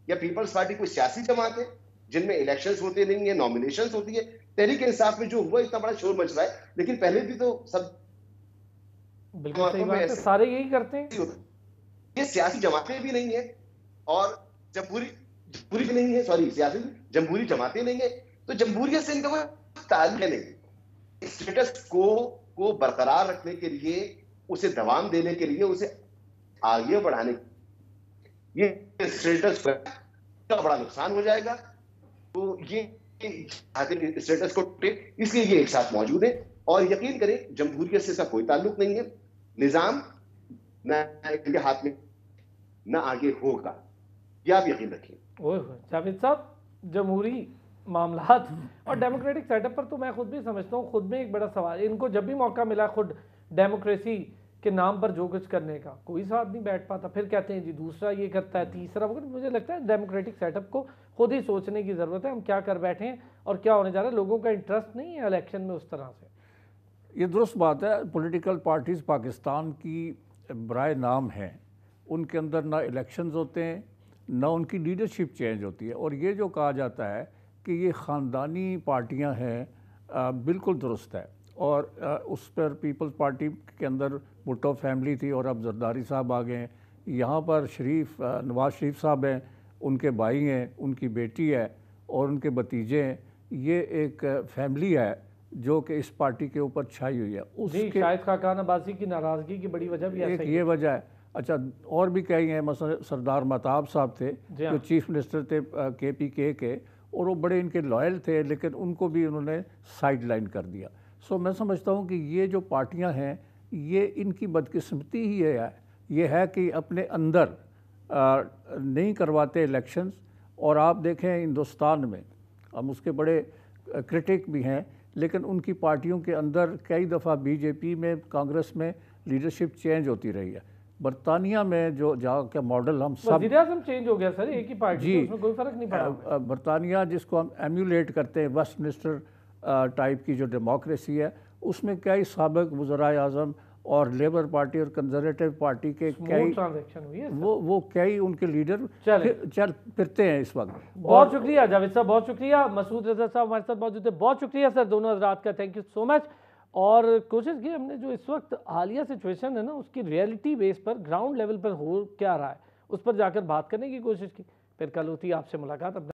या पीपल्स पार्टी कोई सियासी जमात है जिनमें इलेक्शंस होते नहीं है, नॉमिनेशंस होती है? तहरीक इंसाफ में जो हुआ, इतना बड़ा शोर मच रहा है, लेकिन पहले भी तो सब बिल्कुल सही बात है, सारे यही करते हैं। ये सियासी जमातें भी नहीं है और जमहूरी भी नहीं है, सॉरी सियासी जमहूरी जमातें नहीं है, तो जमहूरियत से इनका कोई ताल्लुक नहीं। स्टेटस को बरकरार रखने के लिए, उसे दवाम देने के लिए, उसे आगे बढ़ाने, ये स्टेटस का बड़ा नुकसान हो जाएगा। तो ये स्टेटस को, इसलिए ये एक साथ मौजूद है। और यकीन करें, जमहूरियत से इसका कोई ताल्लुक नहीं है। ना इनके हाथ में, ना आगे होगा, ये आप यकीन रखिए। ओए जावेद साहब, जमहूरी मामलात और डेमोक्रेटिक सेटअप पर तो मैं खुद भी समझता हूँ, खुद में एक बड़ा सवाल, इनको जब भी मौका मिला खुद डेमोक्रेसी के नाम पर जो कुछ करने का, कोई साथ नहीं बैठ पाता। फिर कहते हैं जी दूसरा ये करता है, तीसरा वो। मुझे लगता है डेमोक्रेटिक सेटअप को खुद ही सोचने की ज़रूरत है, हम क्या कर बैठे हैं और क्या होने जा रहा है। लोगों का इंटरेस्ट नहीं है इलेक्शन में उस तरह से। ये दुरुस्त बात है। पॉलिटिकल पार्टीज़ पाकिस्तान की बराए नाम हैं, उनके अंदर ना इलेक्शंस होते हैं, ना उनकी लीडरशिप चेंज होती है। और ये जो कहा जाता है कि ये ख़ानदानी पार्टियां हैं, बिल्कुल दुरुस्त है। और उस पर पीपल्स पार्टी के अंदर भुट्टो फैमिली थी और अब जरदारी साहब आ गए हैं। यहाँ पर नवाज शरीफ साहब हैं, उनके भाई हैं, उनकी बेटी है और उनके भतीजे हैं। ये एक फैमिली है जो कि इस पार्टी के ऊपर छाई हुई है। उसके शायद खाकान अब्बासी की नाराज़गी की बड़ी वजह भी एक ये वजह है। अच्छा, और भी कई हैं, मसलन सरदार महताब साहब थे जो चीफ मिनिस्टर थे KPK के, और वो बड़े इनके लॉयल थे, लेकिन उनको भी उन्होंने साइड लाइन कर दिया। सो मैं समझता हूँ कि ये जो पार्टियाँ हैं, ये इनकी बदकिस्मती ही ये है कि अपने अंदर नहीं करवाते इलेक्शंस। और आप देखें हिंदुस्तान में, हम उसके बड़े क्रिटिक भी हैं, लेकिन उनकी पार्टियों के अंदर कई दफ़ा BJP में, कांग्रेस में लीडरशिप चेंज होती रही है। बरतानिया में जो जहाँ का मॉडल हम सब, वज़ीर-ए-आज़म चेंज हो गया सर, एक ही पार्टी जी, तो उसमें कोई फ़र्क नहीं पड़ा। बरतानिया जिसको हम एम्यूलेट करते हैं, वेस्टमिनिस्टर टाइप की जो डेमोक्रेसी है, उसमें कई साबिक़ वज़राए आज़म और लेबर पार्टी और कंजर्वेटिव पार्टी के कई ट्रांजैक्शन हुई है। वो कई उनके लीडर चल फिरते हैं इस वक्त। बहुत शुक्रिया जावेद साहब, बहुत शुक्रिया। मसूद रज़ा साहब हमारे साथ मौजूद थे, बहुत शुक्रिया सर दोनों हजरात का, थैंक यू सो मच। और कोशिश की हमने जो इस वक्त हालिया सिचुएशन है ना, उसकी रियलिटी बेस पर, ग्राउंड लेवल पर हो क्या रहा है, उस पर जाकर बात करने की कोशिश की। फिर कल होती है आपसे मुलाकात।